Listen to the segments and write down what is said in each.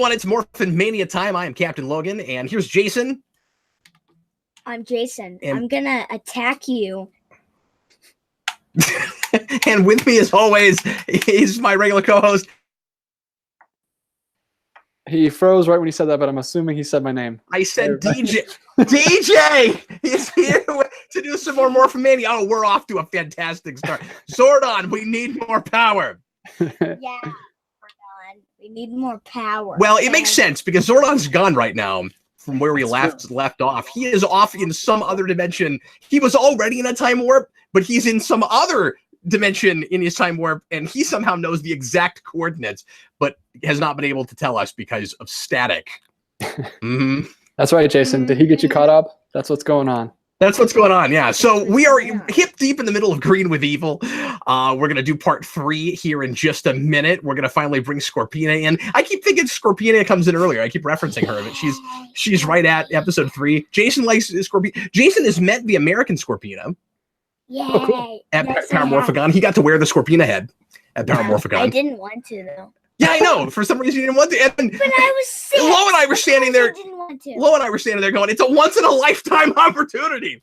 everyone, it's Morphin Mania time. I am Captain Logan, and here's Jason. I'm Jason. I'm gonna attack you. And with me, as always, is my regular co-host. He froze right when he said that, but I'm assuming he said my name. I said DJ. DJ is here to do some more Morphin Mania. Oh, we're off to a fantastic start. Zordon, we need more power. Yeah. We need more power. Well, it makes sense because Zordon's gone right now from where we left off. He is off in some other dimension. He was already in a time warp, but he's in some other dimension in his time warp, and he somehow knows the exact coordinates, but has not been able to tell us because of static. That's right, Jason. Did he get you caught up? That's what's going on. That's what's going on, yeah. So we are hip deep in the middle of Green with Evil. We're going to do part 3 here in just a minute. We're going to finally bring Scorpina in. I keep thinking Scorpina comes in earlier. I keep referencing her, but she's right at episode 3. Jason likes Scorpina. Jason has met the American Scorpina. Yay. Oh, cool. At Paramorphicon. He got to wear the Scorpina head at Paramorphicon. I didn't want to, though. Yeah, I know. For some reason, you didn't want to. And but I was sick. Lo and I were standing there. Didn't want to. Lo and I were standing there going, it's a once-in-a-lifetime opportunity.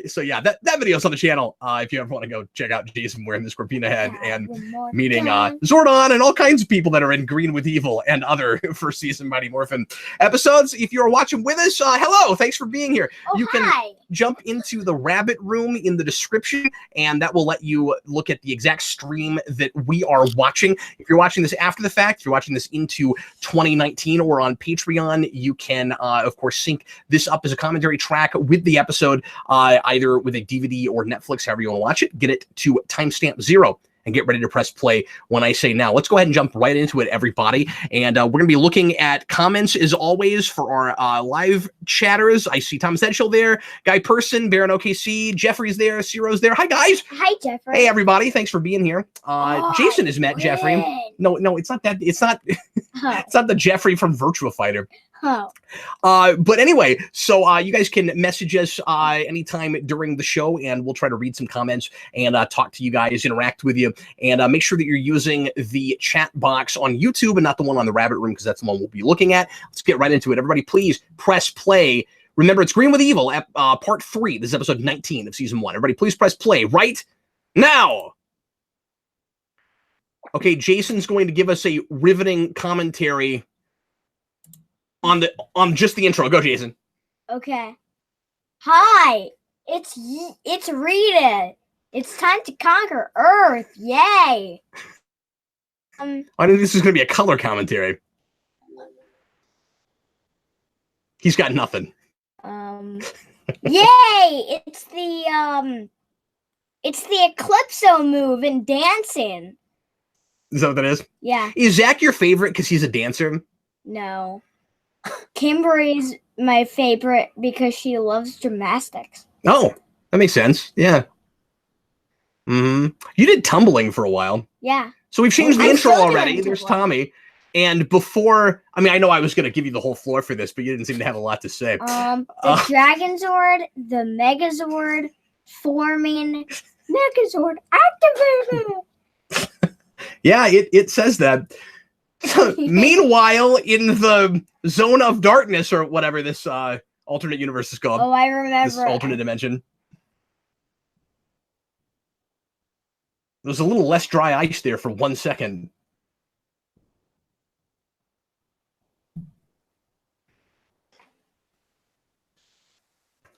So yeah, that video's on the channel. If you ever want to go check out Jason wearing the Scorpina head and meeting Zordon and all kinds of people that are in Green with Evil and other first season Mighty Morphin episodes. If you're watching with us, hello, thanks for being here. You can jump into the rabbit room in the description, and that will let you look at the exact stream that we are watching. If you're watching this after the fact, if you're watching this into 2019 or on Patreon, you can, of course, sync this up as a commentary track with the episode, either with a DVD or Netflix, however you want to watch it. Get it to timestamp 0 and get ready to press play when I say now. Let's go ahead and jump right into it, everybody. And we're going to be looking at comments, as always, for our live chatters. I see Thomas Edgell there, Guy Person, Baron OKC, Jeffrey's there, Ciro's there. Hi, guys. Hi, Jeffrey. Hey, everybody. Thanks for being here. Jason has met Jeffrey. No, it's not that. It's not. It's not the Jeffrey from Virtua Fighter. But anyway, so you guys can message us anytime during the show, and we'll try to read some comments and talk to you guys, interact with you, and make sure that you're using the chat box on YouTube and not the one on the Rabbit Room, because that's the one we'll be looking at. Let's get right into it. Everybody, please press play. Remember, it's Green with Evil, part 3. This is episode 19 of season 1. Everybody, please press play right now. Okay, Jason's going to give us a riveting commentary on just the intro. Go, Jason. Okay. Hi, it's Rita. It's time to conquer Earth. Yay. I think this is going to be a color commentary. He's got nothing. Yay! It's the Eclipso move in dancing. Is that what that is? Yeah. Is Zach your favorite because he's a dancer? No. Kimberly's my favorite because she loves gymnastics. Oh, that makes sense. Yeah. You did tumbling for a while. Yeah. So we've changed the intro already. There's Tommy. And before, I mean, I know I was going to give you the whole floor for this, but you didn't seem to have a lot to say. The Dragonzord, the Megazord, forming Megazord activated. Yeah, it says that. Meanwhile, in the zone of darkness, or whatever this alternate universe is called. Oh, I remember. This alternate dimension. There's a little less dry ice there for 1 second.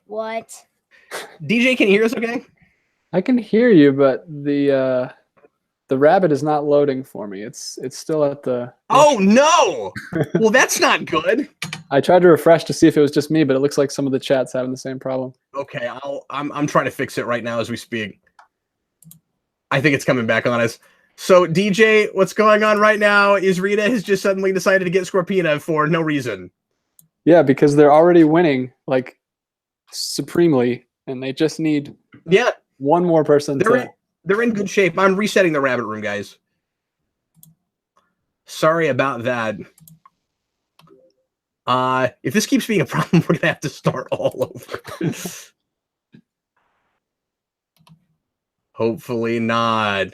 What? DJ, can you hear us okay? I can hear you, but the rabbit is not loading for me. It's still at the... Oh, no! Well, that's not good. I tried to refresh to see if it was just me, but it looks like some of the chat's having the same problem. Okay, I'm trying to fix it right now as we speak. I think it's coming back on us. So, DJ, what's going on right now is Rita has just suddenly decided to get Scorpina for no reason. Yeah, because they're already winning, like, supremely, and they just need one more person They're in good shape. I'm resetting the Rabbit Room, guys. Sorry about that. If this keeps being a problem, we're going to have to start all over. Hopefully not.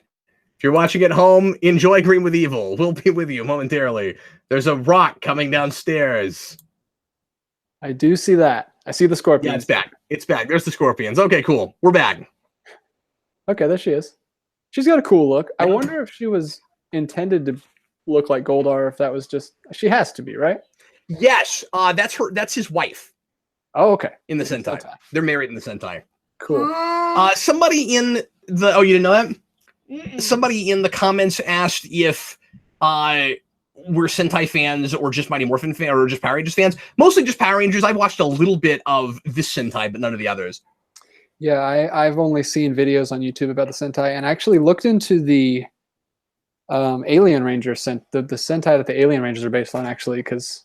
If you're watching at home, enjoy Green with Evil. We'll be with you momentarily. There's a rock coming downstairs. I do see that. I see the scorpions. Yeah, it's back. It's back. There's the scorpions. Okay, cool. We're back. Okay, there she is. She's got a cool look. I wonder if she was intended to look like Goldar, if that was just... She has to be, right? Yes. That's his wife. Oh, okay. In the Sentai. They're married in the Sentai. Cool. Somebody in the... Oh, you didn't know that? Somebody in the comments asked if we're Sentai fans or just Mighty Morphin fans or just Power Rangers fans. Mostly just Power Rangers. I've watched a little bit of this Sentai, but none of the others. Yeah, I've only seen videos on YouTube about the Sentai, and I actually looked into the Alien Ranger the Sentai that the Alien Rangers are based on, actually, because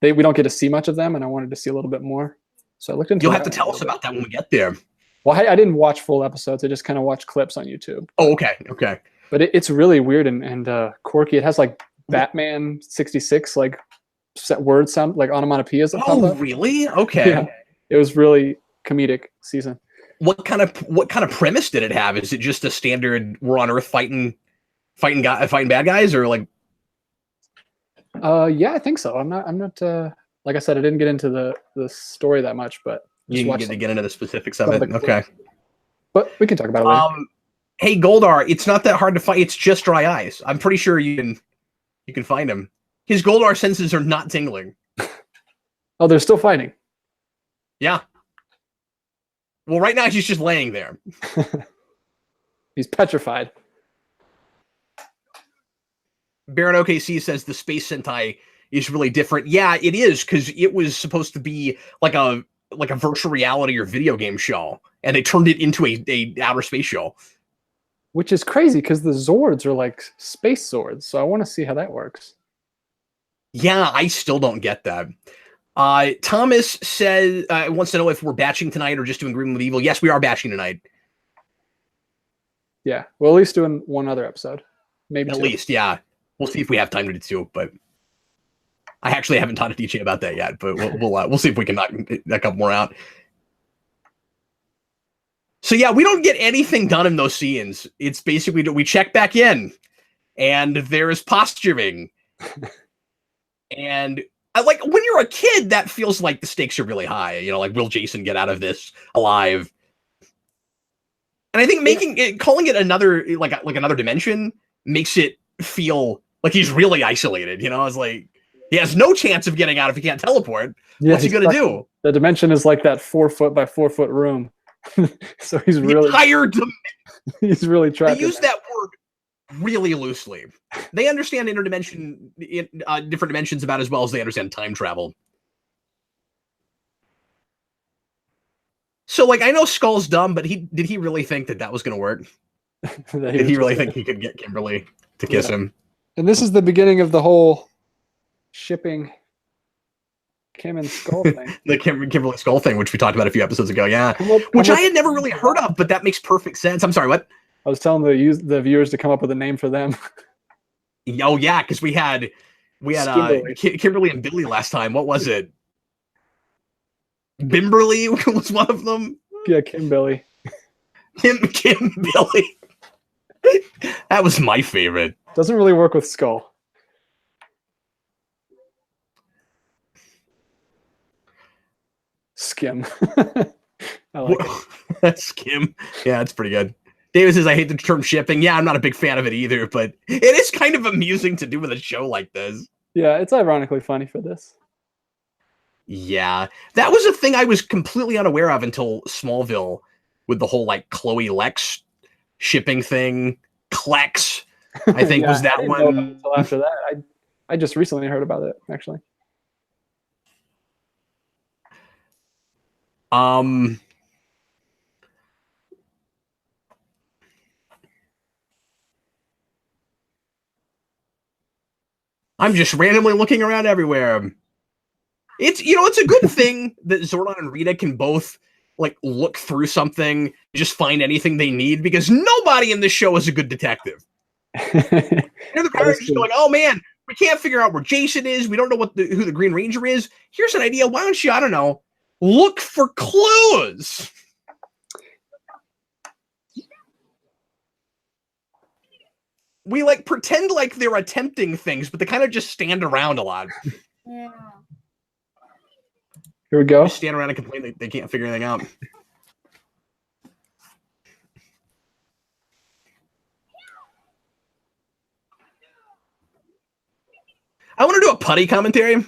we don't get to see much of them, and I wanted to see a little bit more. So I looked into. You'll have to tell us about that when we get there. Well, I didn't watch full episodes. I just kind of watched clips on YouTube. Oh, okay, okay. But it's really weird and quirky. It has like Batman 66 like set word sound like onomatopoeias. Oh, really? Okay. Yeah. It was really comedic season. What kind of premise did it have? Is it just a standard we're on Earth fighting bad guys, or like? Yeah, I think so. I'm not. Like I said, I didn't get into the story that much, but you can get into the specifics of it. Okay. But we can talk about it later. Hey, Goldar, it's not that hard to find. It's just dry eyes. I'm pretty sure you can find him. His Goldar senses are not tingling. Oh, they're still fighting. Yeah. Well, right now he's just laying there. He's petrified. Baron OKC says the Space Sentai is really different. Yeah, it is, because it was supposed to be like a virtual reality or video game show, and they turned it into a outer space show. Which is crazy, because the Zords are like space Zords, so I want to see how that works. Yeah, I still don't get that. Thomas says wants to know if we're batching tonight or just doing Green with Evil. Yes, we are batching tonight. Yeah, we're at least doing one other episode. Maybe at two. least, yeah. We'll see if we have time to do two, but I actually haven't talked to DJ about that yet, but we'll see if we can knock a couple more out. So yeah, we don't get anything done in those scenes. It's basically we check back in, and there is posturing. And like when you're a kid, that feels like the stakes are really high. You know, like, will Jason get out of this alive? And I think calling it another like another dimension makes it feel like he's really isolated. You know, it's like he has no chance of getting out if he can't teleport. Yeah, what's he gonna do? The dimension is like that 4 foot by 4 foot room. So he's really tired. He's really trying. They use that word really loosely. They understand different dimensions about as well as they understand time travel. So, like, I know Skull's dumb, but did he really think that was going to work? Did he really think he could get Kimberly to kiss him? And this is the beginning of the whole shipping Kim and Skull thing. The Kimberly Skull thing, which we talked about a few episodes ago, yeah. Which I had never really heard of, but that makes perfect sense. I'm sorry, what? I was telling the viewers to come up with a name for them. Oh yeah, because we had Kimberly and Billy last time. What was it? Bimberly was one of them. Yeah, Kimbilly. Kim Billy. That was my favorite. Doesn't really work with Skull. Skim. I like it. Skim. Yeah, that's pretty good. David says, I hate the term shipping. Yeah, I'm not a big fan of it either, but it is kind of amusing to do with a show like this. Yeah, it's ironically funny for this. Yeah, that was a thing I was completely unaware of until Smallville with the whole like Chloe Lex shipping thing. Klex, I think was that one. Until after that, I just recently heard about it actually. I'm just randomly looking around everywhere. It's a good thing that Zordon and Rita can both like look through something, just find anything they need, because nobody in this show is a good detective. The parents just going, oh man, we can't figure out where Jason is. We don't know who the Green Ranger is. Here's an idea. Why don't you, I don't know, look for clues? we like pretend like they're attempting things, but they kind of just stand around a lot. Yeah. Here we go. Just stand around and complain they can't figure anything out. I want to do a putty commentary.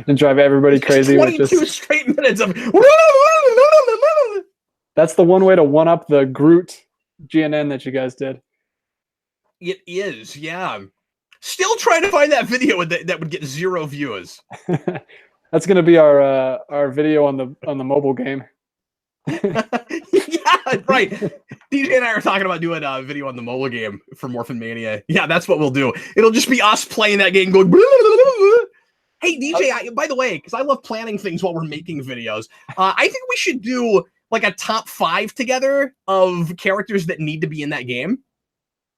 And drive everybody crazy. 22 straight minutes of. That's the one way to one up the Groot GNN that you guys did. It is, yeah. Still trying to find that video that would get 0 views. That's gonna be our video on the mobile game. Yeah, right. DJ and I are talking about doing a video on the mobile game for Morphin Mania. Yeah, that's what we'll do. It'll just be us playing that game going. Hey, DJ, by the way, because I love planning things while we're making videos, I think we should do like a top 5 together of characters that need to be in that game.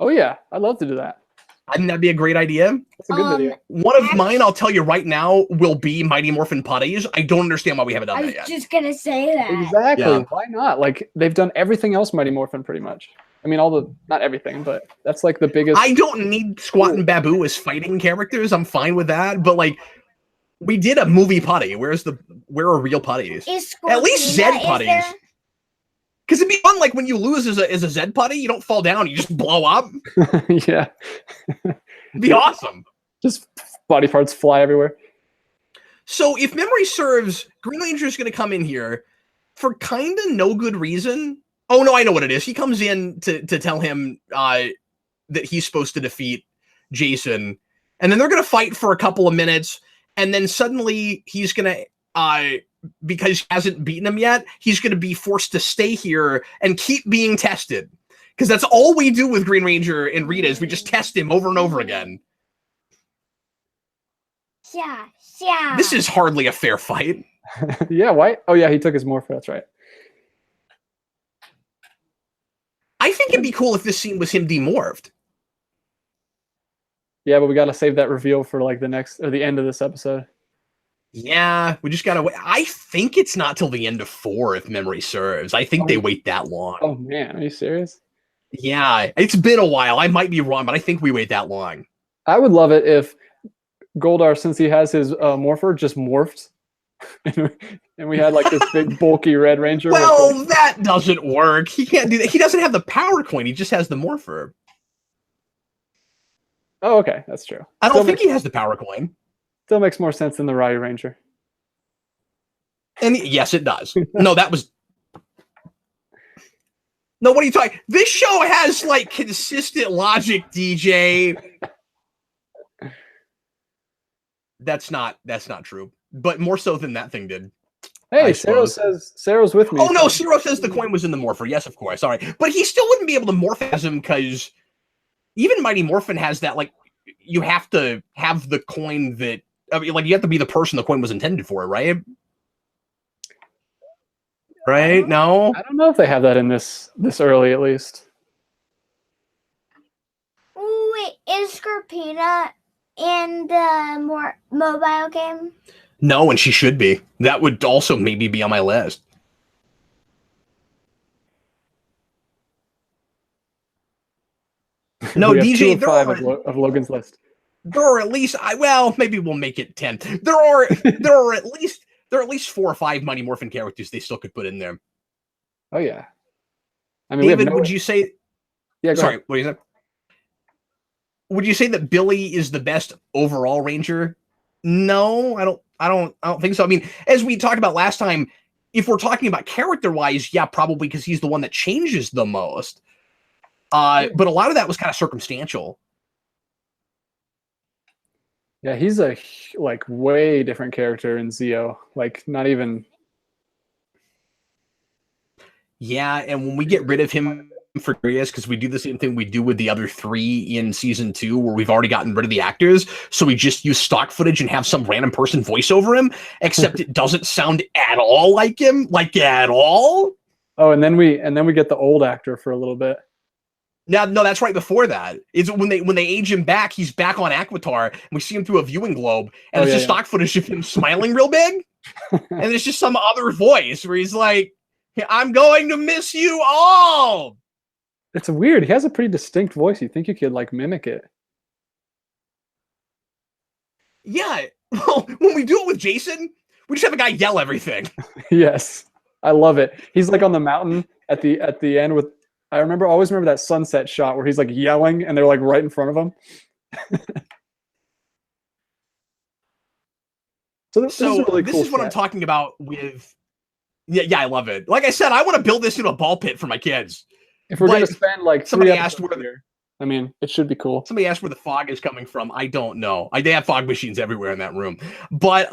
Oh, yeah. I'd love to do that. I think that'd be a great idea. That's a good video. One of mine, I'll tell you right now, will be Mighty Morphin Putties. I don't understand why we haven't done that yet. I was just going to say that. Exactly. Yeah. Why not? Like, they've done everything else Mighty Morphin pretty much. I mean, not everything, but that's like the biggest. I don't need Squat and Babu as fighting characters. I'm fine with that. But like, we did a movie putty. Where are real putties? At least Zed putties. Because it'd be fun, like when you lose as a Zed putty, you don't fall down, you just blow up. Yeah. It'd be awesome. Just body parts fly everywhere. So if memory serves, Green Ranger is going to come in here for kind of no good reason. Oh, no, I know what it is. He comes in to tell him that he's supposed to defeat Jason. And then they're going to fight for a couple of minutes. And then suddenly he's going to, because he hasn't beaten him yet, he's going to be forced to stay here and keep being tested. Because that's all we do with Green Ranger and Rita is we just test him over and over again. Yeah. This is hardly a fair fight. Yeah, why? Oh, yeah, he took his morph. That's right. I think it'd be cool if this scene was him demorphed. Yeah, but we got to save that reveal for like the end of this episode. Yeah, we just gotta wait. I think it's not till the end of 4, if memory serves. I think they wait that long. Oh man, are you serious? Yeah, it's been a while. I might be wrong, but I think we wait that long. I would love it if Goldar, since he has his morpher, just morphed, and we had like this big bulky Red Ranger. Well, that doesn't work. He can't do that. He doesn't have the power coin. He just has the morpher. Oh, okay, that's true. I don't think he has the power coin. Still makes more sense than the Ryu Ranger. And yes, it does. No, that was. No, what are you talking? This show has like consistent logic, DJ. That's not true. But more so than that thing did. Hey, Sarah says Sarah's with me. Oh no, Sarah says the coin was in the morpher. Yes, of course. Sorry, but he still wouldn't be able to morph as him because even Mighty Morphin has that. Like, you have to have the coin that. I mean, like, you have to be the person the coin was intended for, right? Right? No? I don't know if they have that in this early, at least. Wait, is Scorpina in the more mobile game? No, and she should be. That would also maybe be on my list. No, DJ, 2 of 5 of Logan's list. There are at least maybe we'll make it 10. There are at least 4 or 5 Mighty Morphin characters they still could put in there. Oh yeah. I mean, David, would you say? Yeah. Sorry, what do you say? Would you say that Billy is the best overall Ranger? No, I don't think so. I mean, as we talked about last time, if we're talking about character-wise, yeah, probably because he's the one that changes the most. But a lot of that was kind of circumstantial. Yeah, he's a like way different character in Zeo. Like, not even. Yeah, and when we get rid of him for Grius, because we do the same thing we do with the other 3 in season 2, where we've already gotten rid of the actors, so we just use stock footage and have some random person voice over him, except it doesn't sound at all like him, like at all. Oh, and then we get the old actor for a little bit. No, that's right before that. It's when they age him back, he's back on Aquitar, and we see him through a viewing globe, and it's just stock footage of him smiling real big, and it's just some other voice where he's like, "I'm going to miss you all." It's weird. He has a pretty distinct voice. You think you could like mimic it? Yeah. Well, when we do it with Jason, we just have a guy yell everything. Yes, I love it. He's like on the mountain at the end with. Always remember that sunset shot where he's like yelling and they're like right in front of him. This is really cool. What I'm talking about with. Yeah, I love it. Like I said, I want to build this into a ball pit for my kids. If we're going to spend like somebody asked where I mean, it should be cool. Somebody asked where the fog is coming from. I don't know. They have fog machines everywhere in that room. But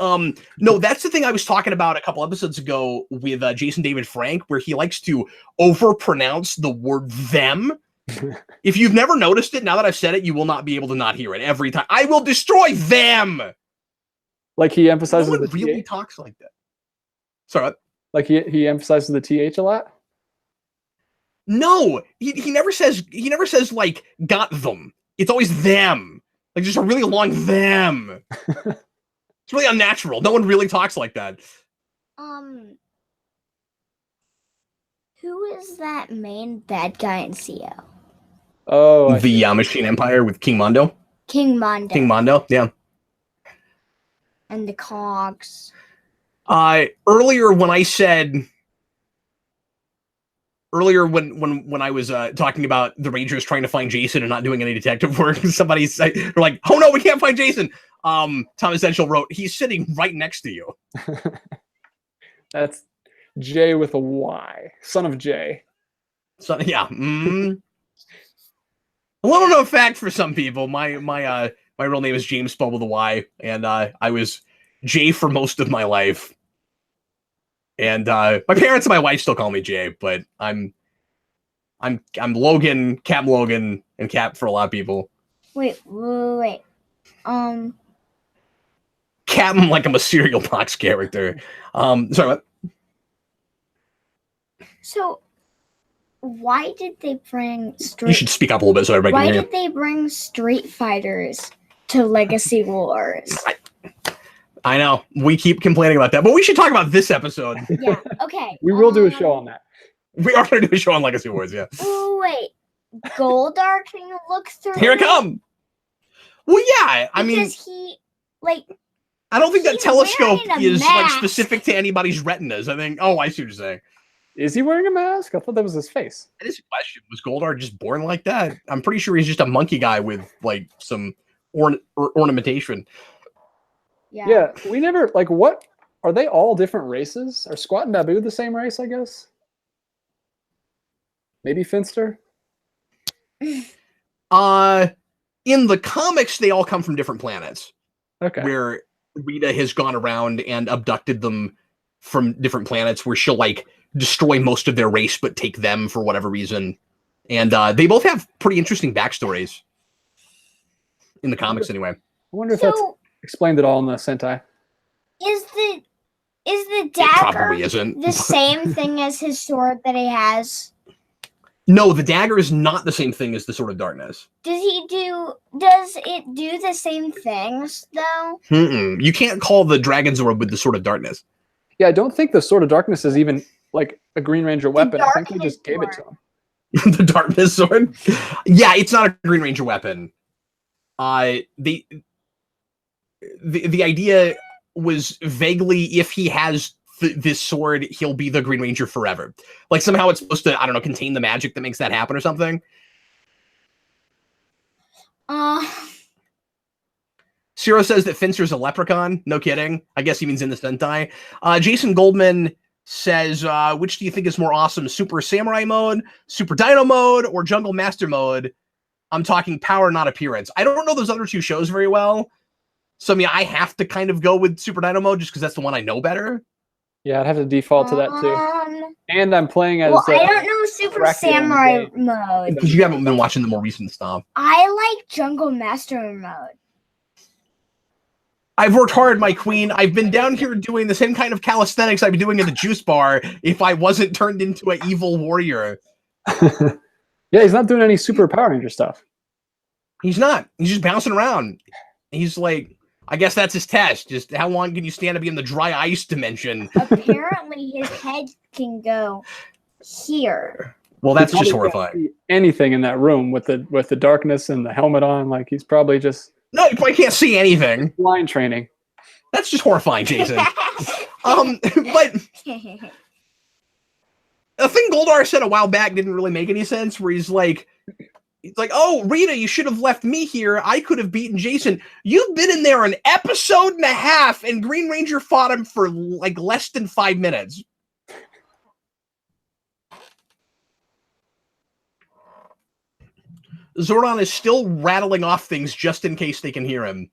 no, that's the thing I was talking about a couple episodes ago with Jason David Frank, where he likes to overpronounce the word them. If you've never noticed it, now that I've said it, you will not be able to not hear it every time. I will destroy them. Like he emphasizes no one the really TH? Talks like that. Sorry. Like he emphasizes the TH a lot? No, he never says like got them. It's always them. Like just a really long them. It's really unnatural. No one really talks like that. Who is that main bad guy in CO? Oh, the Machine Empire with King Mondo. King Mondo, yeah. And the cogs. Earlier when I said. Earlier, when I was talking about the Rangers trying to find Jason and not doing any detective work, somebody said, they're like, "Oh no, we can't find Jason." Thomas Edgell wrote, "He's sitting right next to you." That's J with a Y, son of J. So yeah. A little known fact for some people. My real name is James, spelled with a Y, and I was J for most of my life. And my parents and my wife still call me Jay, but I'm Logan, Cap Logan, and Cap for a lot of people. Wait. Captain, like I'm a cereal box character. Sorry, what? So, why did they bring You should speak up a little bit so everybody can hear you. Why did they bring Street Fighters to Legacy Wars? I know. We keep complaining about that, but we should talk about this episode. Yeah, okay. We will do a show on that. We are going to do a show on Legacy Wars, yeah. Oh, wait. Goldar, can you look through Here it come. Well, yeah, I mean... Because he, like... I don't think that telescope is, like, specific to anybody's retinas. I think... Oh, I see what you're saying. Is he wearing a mask? I thought that was his face. That is a question. Was Goldar just born like that? I'm pretty sure he's just a monkey guy with, like, some ornamentation. Yeah, we never, like, what? Are they all different races? Are Squat and Babu the same race, I guess? Maybe Finster? In the comics, they all come from different planets. Okay. Where Rita has gone around and abducted them from different planets where she'll, like, destroy most of their race but take them for whatever reason. And they both have pretty interesting backstories. In the comics, anyway. I wonder if that's explained at all in the Sentai. Is the dagger probably isn't. the same thing as his sword that he has? No, the dagger is not the same thing as the Sword of Darkness. Does it do the same things though? You can't call the Dragon Sword with the Sword of Darkness. Yeah, I don't think the Sword of Darkness is even like a Green Ranger weapon. I think they just gave it to him. The Darkness Sword? Yeah, it's not a Green Ranger weapon. The idea was vaguely if he has this sword, he'll be the Green Ranger forever. Like somehow it's supposed to, I don't know, contain the magic that makes that happen or something. Ciro says that Finster's a leprechaun. No kidding. I guess he means in the Sentai. Jason Goldman says, which do you think is more awesome? Super Samurai mode, Super Dino mode, or Jungle Master mode? I'm talking power, not appearance. I don't know those other two shows very well. So, I mean, I have to kind of go with Super Dino mode just because that's the one I know better. Yeah, I'd have to default to that too. And I'm playing as... Well, I don't know Super Samurai mode. Because you haven't been watching the more recent stuff. I like Jungle Master mode. I've worked hard, my queen. I've been down here doing the same kind of calisthenics I'd be doing in the juice bar if I wasn't turned into an evil warrior. Yeah, he's not doing any Super Power Ranger stuff. He's not. He's just bouncing around. He's like, I guess that's his test. Just how long can you stand to be in the dry ice dimension? Apparently, his head can go here. Well, that's He just probably can't horrifying. see anything in that room with the darkness and the helmet on. Like he's probably just No, you probably can't see anything. blind training. That's just horrifying, Jason. But a thing Goldar said a while back didn't really make any sense, where he's like, oh, Rita, you should have left me here. I could have beaten Jason. You've been in there an episode and a half, and Green Ranger fought him for like less than 5 minutes. Zordon is still rattling off things just in case they can hear him.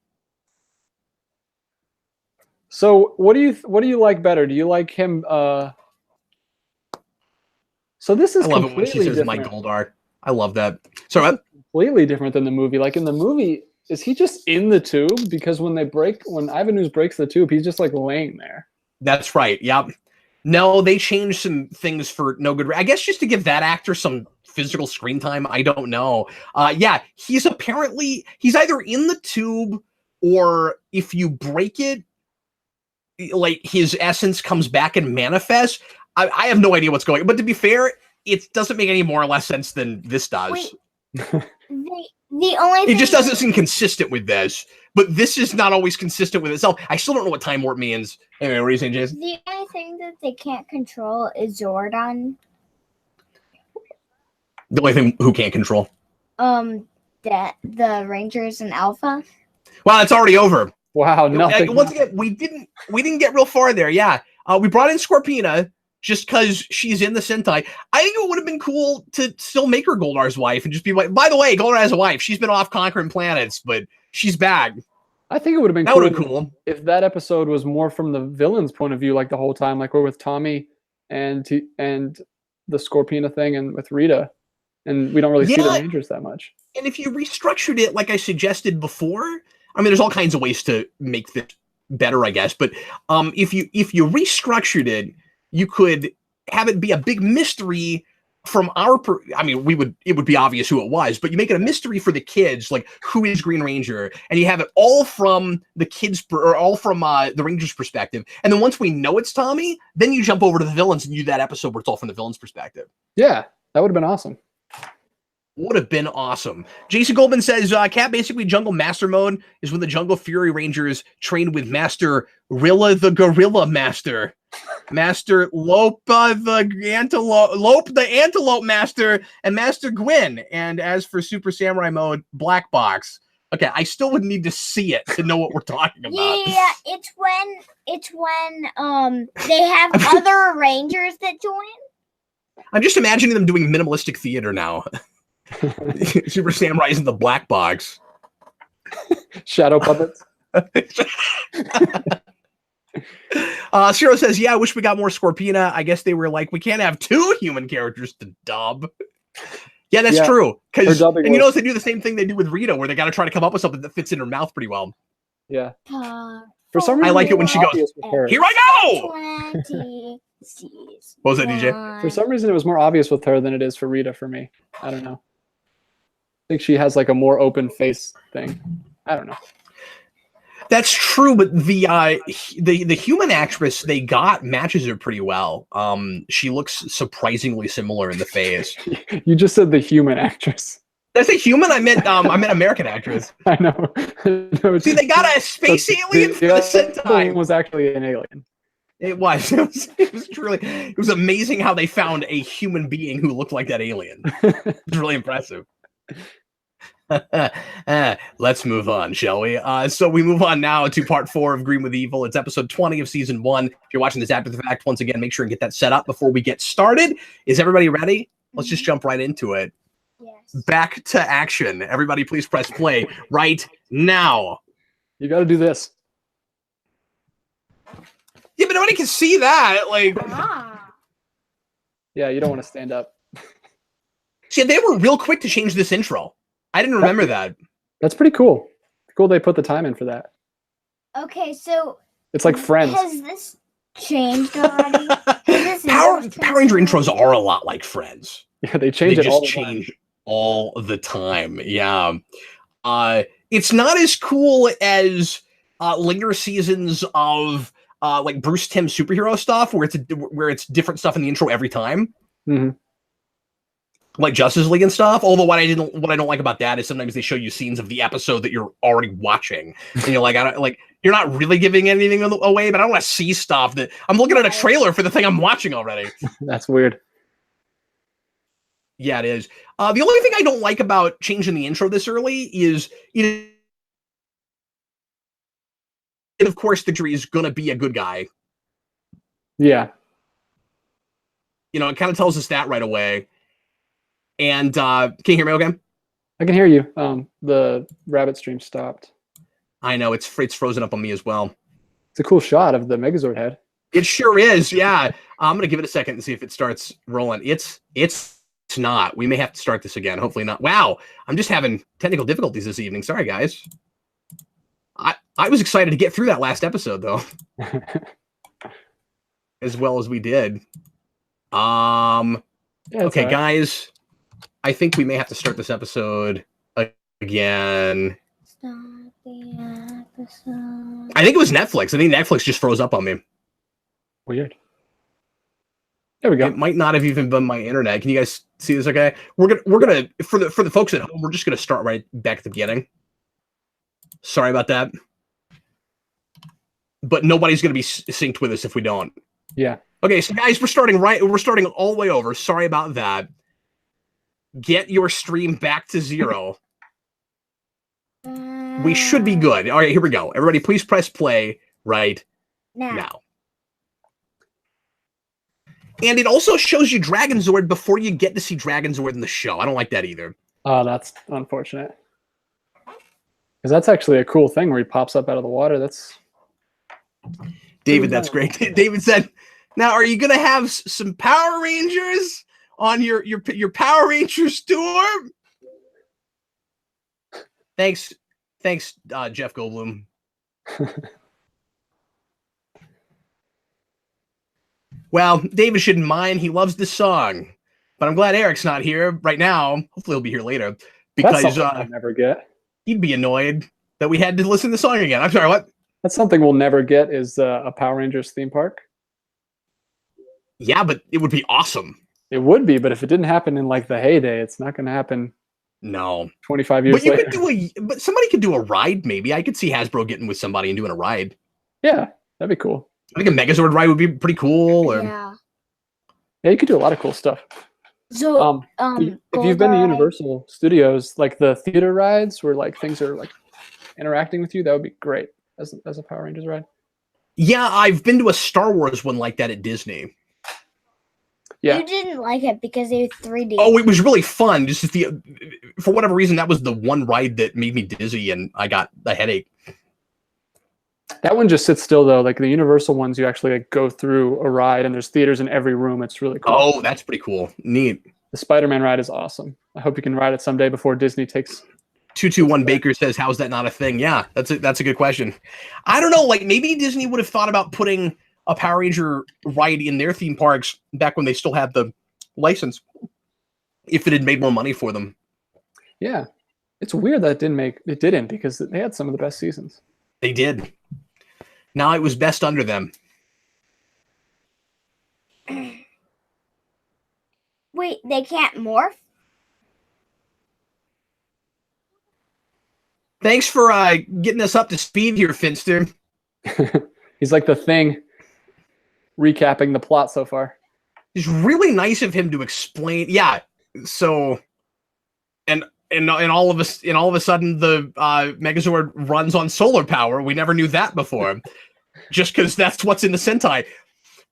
So what do you like better? Do you like him? So this is I love it when she completely says, "My different. Goldar." I love that. So Completely different than the movie. Like in the movie, is he just in the tube? Because when Ivan Ooze breaks the tube, he's just like laying there. that's right. Yep. No, they changed some things for no good. I guess just to give that actor some physical screen time. I don't know. Yeah, he's either in the tube, or if you break it, like his essence comes back and manifests. I have no idea what's going on. But to be fair, it doesn't make any more or less sense than this does. Wait, the only It just thing doesn't seem consistent with this. But this is not always consistent with itself. I still don't know what time warp means. Anyway, what are you saying, Jason? the only thing that they can't control is Zordon. The only thing who can't control. That the Rangers and Alpha. Well, it's already over. Wow, nothing. Once again, we didn't get real far there. Yeah, we brought in Scorpina just because she's in the Sentai. I think it would have been cool to still make her Goldar's wife and just be like, by the way, Goldar has a wife. She's been off conquering planets, but she's back. I think it would have been That would have been cool. if that episode was more from the villain's point of view, like the whole time, like we're with Tommy and the Scorpina thing, and with Rita, and we don't really see the Rangers that much. And if you restructured it like I suggested before, I mean, there's all kinds of ways to make this better, I guess. But if you restructured it, you could have it be a big mystery from it would be obvious who it was, but you make it a mystery for the kids, like who is Green Ranger, and you have it all from the kids or all from the Rangers' perspective. And then once we know it's Tommy, then you jump over to the villains and do that episode where it's all from the villains' perspective. Yeah, that would have been awesome. Would have been awesome. Jason Goldman says, Cat, basically Jungle Master Mode is when the Jungle Fury Rangers trained with Master Rilla the Gorilla Master, Master Lopa the Antelope Master, and Master Gwyn. And as for Super Samurai Mode, Black Box. Okay, I still would need to see it to know what we're talking about. Yeah, it's when they have other Rangers that join. I'm just imagining them doing minimalistic theater now. Super Samurai's in the Black Box. Shadow puppets. Ciro says, yeah, I wish we got more Scorpina. I guess they were like, we can't have 2 human characters to dub. Yeah, that's true. And you notice they do the same thing they do with Rita, where they got to try to come up with something that fits in her mouth pretty well. Yeah. For some reason, I like it when she goes, here I go! What was that, DJ? For some reason, it was more obvious with her than it is for Rita for me. I don't know. I think she has like a more open face thing. I don't know. That's true, but the human actress they got matches her pretty well. She looks surprisingly similar in the face. You just said the human actress. Did I say human? I meant American actress. I know. No, see, they got a space alien for the Sentai. Was actually an alien. It was. It was truly. It was amazing how they found a human being who looked like that alien. It was really impressive. Let's move on, shall we? So we move on now to part 4 of Green with Evil. It's episode 20 of season 1. If you're watching this after the fact, once again, make sure and get that set up before we get started. Is everybody ready? Let's just jump right into it. Yes. Back to action. Everybody, please press play right now. You got to do this. Yeah, but nobody can see that. Like, yeah, you don't want to stand up. See, they were real quick to change this intro. I didn't remember that. That's pretty cool. Cool they put the time in for that. Okay, so it's like Friends. Has this changed already? Power Ranger intros are a lot like Friends. Yeah, they change it all the time. Change all the time. Yeah. It's not as cool as later seasons of like Bruce Timm superhero stuff where it's different stuff in the intro every time. Mm-hmm. like Justice League and stuff. Although what I don't like about that is sometimes they show you scenes of the episode that you're already watching, and you're like, you're not really giving anything away, but I don't want to see stuff that I'm looking at a trailer for the thing I'm watching already. That's weird. Yeah, it is. The only thing I don't like about changing the intro this early is, of course, the jury is going to be a good guy. Yeah. It kind of tells us that right away. And can you hear me okay? I can hear you. The rabbit stream stopped. I know, it's frozen up on me as well. It's a cool shot of the Megazord head. It sure is, yeah. I'm going to give it a second and see if it starts rolling. It's not. We may have to start this again. Hopefully not. Wow, I'm just having technical difficulties this evening. Sorry, guys. I was excited to get through that last episode, though. As well as we did. Yeah, okay, right, guys. I think we may have to start this episode again. Start the episode. I think it was Netflix. I think Netflix just froze up on me. Weird. There we go. It might not have even been my internet. Can you guys see this? Okay, we're gonna for the folks at home, we're just gonna start right back at the beginning. Sorry about that, but nobody's gonna be synced with us if we don't. Yeah. Okay, so guys, we're starting all the way over. Sorry about that. Get your stream back to 0. We should be good. All right, here we go. Everybody, please press play right now. And it also shows you Dragon Zord before you get to see Dragon Zord in the show. I don't like that either. Oh, that's unfortunate. Because that's actually a cool thing where he pops up out of the water. That's David, that's great. David said, now, are you going to have some Power Rangers on your Power Rangers tour? Thanks, Jeff Goldblum. Well, David shouldn't mind. He loves this song. But I'm glad Eric's not here right now. Hopefully he'll be here later. Because I'll never get. He'd be annoyed that we had to listen to the song again. I'm sorry, what? That's something we'll never get is a Power Rangers theme park. Yeah, but it would be awesome. It would be, but if it didn't happen in like the heyday, it's not going to happen. No. 25 years later. But somebody could do a ride, maybe. I could see Hasbro getting with somebody and doing a ride. Yeah, that'd be cool. I think a Megazord ride would be pretty cool. Or... Yeah, you could do a lot of cool stuff. So, if you've been to Universal Studios, like the theater rides where like things are like interacting with you, that would be great as a Power Rangers ride. Yeah, I've been to a Star Wars one like that at Disney. Yeah. You didn't like it because they were 3D. Oh, it was really fun. Just for whatever reason, that was the one ride that made me dizzy and I got a headache. That one just sits still though. Like the Universal ones, you actually like go through a ride and there's theaters in every room. It's really cool. Oh, that's pretty cool. Neat. The Spider-Man ride is awesome. I hope you can ride it someday before Disney takes. 221 Baker says, "How's that not a thing?" Yeah, that's a good question. I don't know. Like maybe Disney would have thought about putting a Power Ranger ride in their theme parks back when they still had the license, if it had made more money for them. Yeah, it's weird that it didn't because they had some of the best seasons. They did. Now it was best under them. Wait, they can't morph? Thanks for getting us up to speed here, Finster. He's like the Thing, recapping the plot so far. It's really nice of him to explain. Yeah. So, and all of a sudden the Megazord runs on solar power. We never knew that before, just because that's what's in the Sentai.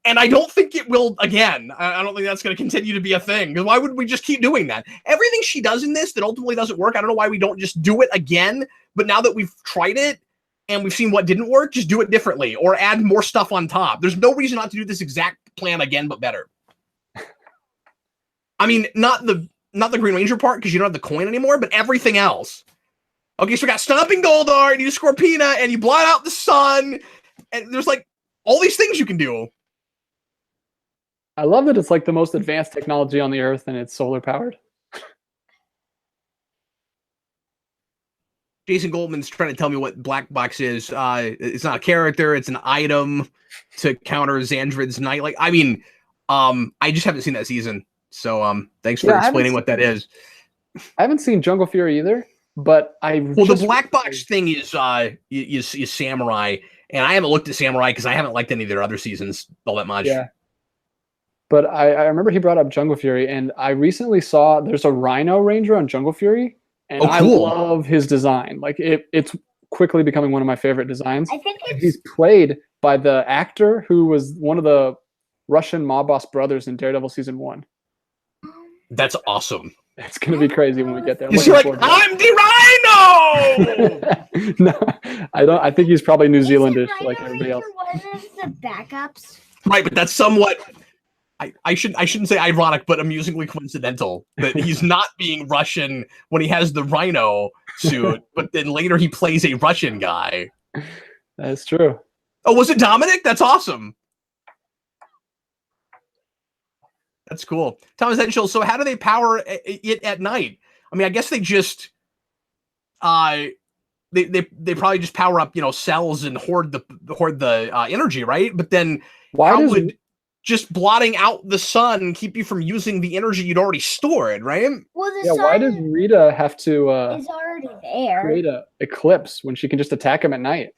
And I don't think it will again. I don't think that's going to continue to be a thing. Because why would we just keep doing that? Everything she does in this that ultimately doesn't work, I don't know why we don't just do it again. But now that we've tried it and we've seen what didn't work, just do it differently or add more stuff on top. There's no reason not to do this exact plan again, but better. I mean, not the Green Ranger part because you don't have the coin anymore, but everything else. Okay, so we got Stomping Goldar, and you use Scorpina, and you blot out the sun, and there's like all these things you can do. I love that it's like the most advanced technology on the Earth, and it's solar powered. Jason Goldman's trying to tell me what Black Box is. It's not a character; it's an item to counter Xandrid's night. Like, I mean, I just haven't seen that season. So thanks for explaining what that is. I haven't seen Jungle Fury either, but the black box thing is Samurai, and I haven't looked at Samurai because I haven't liked any of their other seasons all that much. Yeah. But I remember he brought up Jungle Fury, and I recently saw there's a Rhino Ranger on Jungle Fury, and I love his design. Like it's quickly becoming one of my favorite designs. I think he's played by the actor who was one of the Russian mob boss brothers in Daredevil season 1. That's awesome. It's gonna be crazy when we get there. He's like, I'm the Rhino. No, I don't. I think he's probably New Zealandish, like everybody else. One of the backups. Right, but that's somewhat. I shouldn't say ironic, but amusingly coincidental that he's not being Russian when he has the Rhino suit, but then later he plays a Russian guy. That's true. Oh, was it Dominic? That's awesome. That's cool. Thomas Henschel, so how do they power it at night? I mean, I guess they just they probably just power up, cells and hoard the energy, right? But then how would just blotting out the sun keep you from using the energy you'd already stored, right? Well, the sun why does Rita have to is already there. Create an eclipse when she can just attack him at night?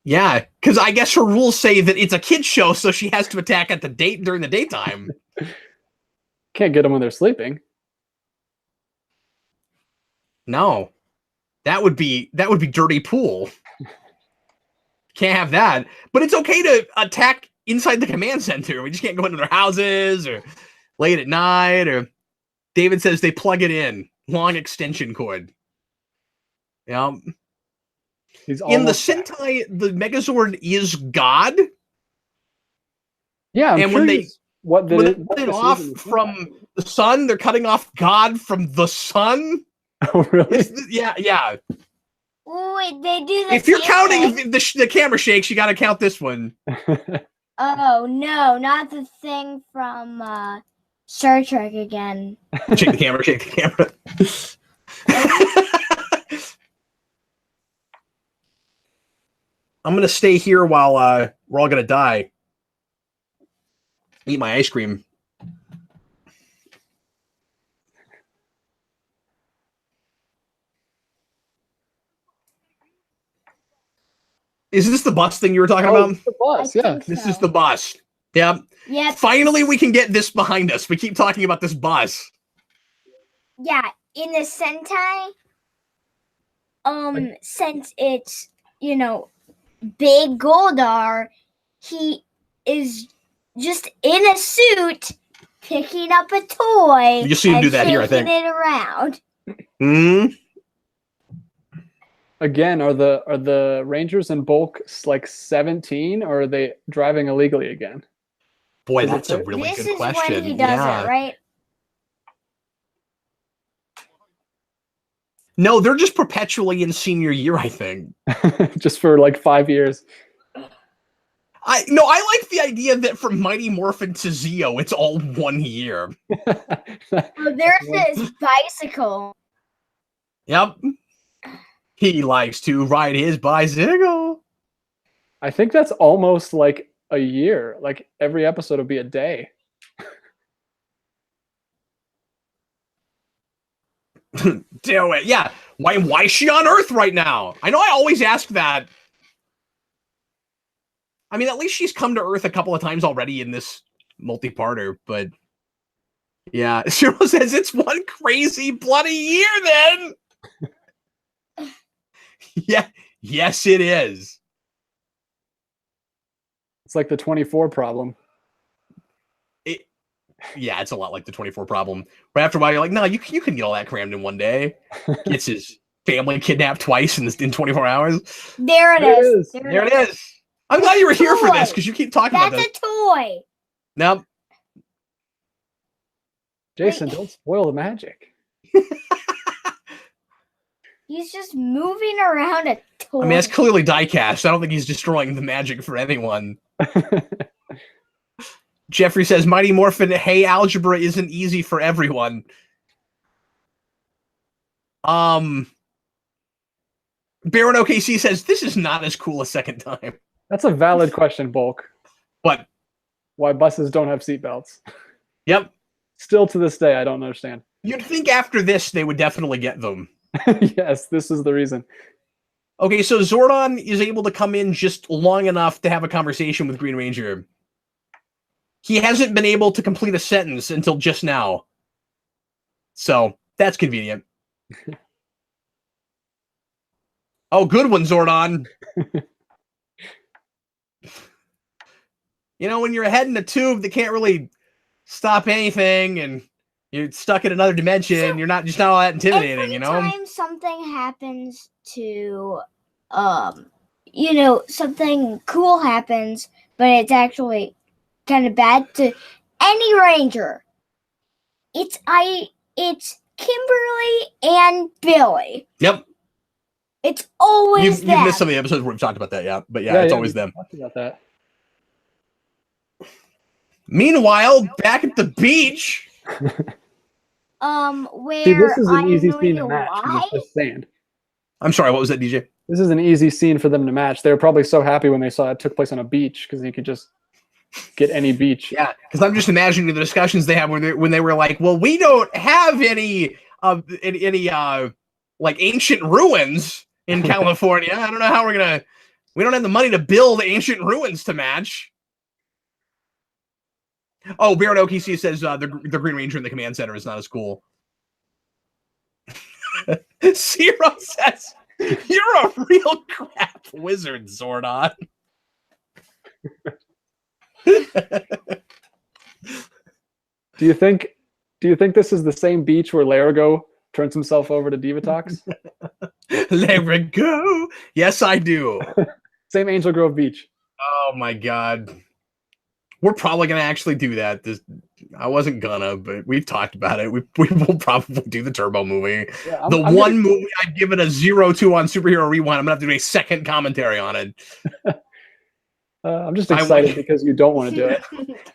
Yeah, because I guess her rules say that it's a kid's show, so she has to attack at during the daytime. Can't get them when they're sleeping. No, that would be dirty pool. Can't have that. But it's okay to attack inside the command center. We just can't go into their houses or late at night. Or David says they plug it in, long extension cord. Yeah. In the Sentai, the Megazord is God. Yeah, and when they cut it off from the sun, they're cutting off God from the sun. Oh, really? Yeah. Wait, they do the If you're counting the camera shakes, you got to count this one. Oh, no, not the thing from Star Trek again. Shake the camera. I'm going to stay here while we're all going to die. Eat my ice cream. Is this the bus thing you were talking about? The bus, yeah. This is the bus. Yeah. Yeah. Finally, we can get this behind us. We keep talking about this bus. Yeah, in the Sentai, since it's, Big Goldar, he is just in a suit picking up a toy. You see him do that here, I think. It around. Hmm. Again, are the Rangers in bulk like 17, or are they driving illegally again? Boy, that's a really good question. This is when he does it, right? No, they're just perpetually in senior year, I think. Just for like 5 years. I like the idea that from Mighty Morphin to Zeo, it's all 1 year. Oh, there's his bicycle. Yep. He likes to ride his bicycle. I think that's almost like a year. Like every episode will be a day. Do it. Yeah. Why is she on Earth right now? I know I always ask that. I mean, at least she's come to Earth a couple of times already in this multi-parter, but yeah. Cyril says it's one crazy bloody year then. Yeah. Yes, it is. It's like the 24 problem. Yeah, it's a lot like the 24 problem. But after a while, you're like, no, you can get all that crammed in one day. Gets his family kidnapped twice in 24 hours. There it is. There it is. I'm glad you were here for this because you keep talking about this. That's a toy. Nope. Jason, don't spoil the magic. He's just moving around a toy. I mean, that's clearly diecast. I don't think he's destroying the magic for anyone. Jeffrey says, Mighty Morphin, hey, algebra isn't easy for everyone. Baron OKC says, this is not as cool a second time. That's a valid question, Bulk. But why buses don't have seatbelts. Yep. Still to this day, I don't understand. You'd think after this they would definitely get them. Yes, this is the reason. Okay, so Zordon is able to come in just long enough to have a conversation with Green Ranger. He hasn't been able to complete a sentence until just now. So, that's convenient. Oh, good one, Zordon. You know, when you're head in a tube that can't really stop anything and you're stuck in another dimension, So, you're not all that intimidating, you know? Every time something happens to, something cool happens, but it's actually kind of bad to any ranger. It's Kimberly and Billy. Yep. It's always You've missed some of the episodes where we've talked about that, yeah. But yeah, it's always them. Talked about that. Meanwhile, back at the beach. Where See, this is an I'm easy going scene to to match. lie. It's just sand. I'm sorry, what was that, DJ? This is an easy scene for them to match. They were probably so happy when they saw it took place on a beach because you could just get any beach. Yeah, because I'm just imagining the discussions they had when they were like, "Well, we don't have any like ancient ruins in California. I don't know how we don't have the money to build ancient ruins to match." Oh, Baron OKC says the Green Ranger in the command center is not as cool. Zero says, "You're a real crap wizard, Zordon." Do you think this is the same beach where Larago turns himself over to Divatox? Larago. Yes, I do. Same Angel Grove beach. Oh my god. We're probably gonna actually do that. I wasn't gonna, but we've talked about it. We will probably do the Turbo movie. Yeah, I'm movie I'd give it a 0-2 on Superhero Rewind. I'm gonna have to do a second commentary on it. I'm just excited because you don't want to do it.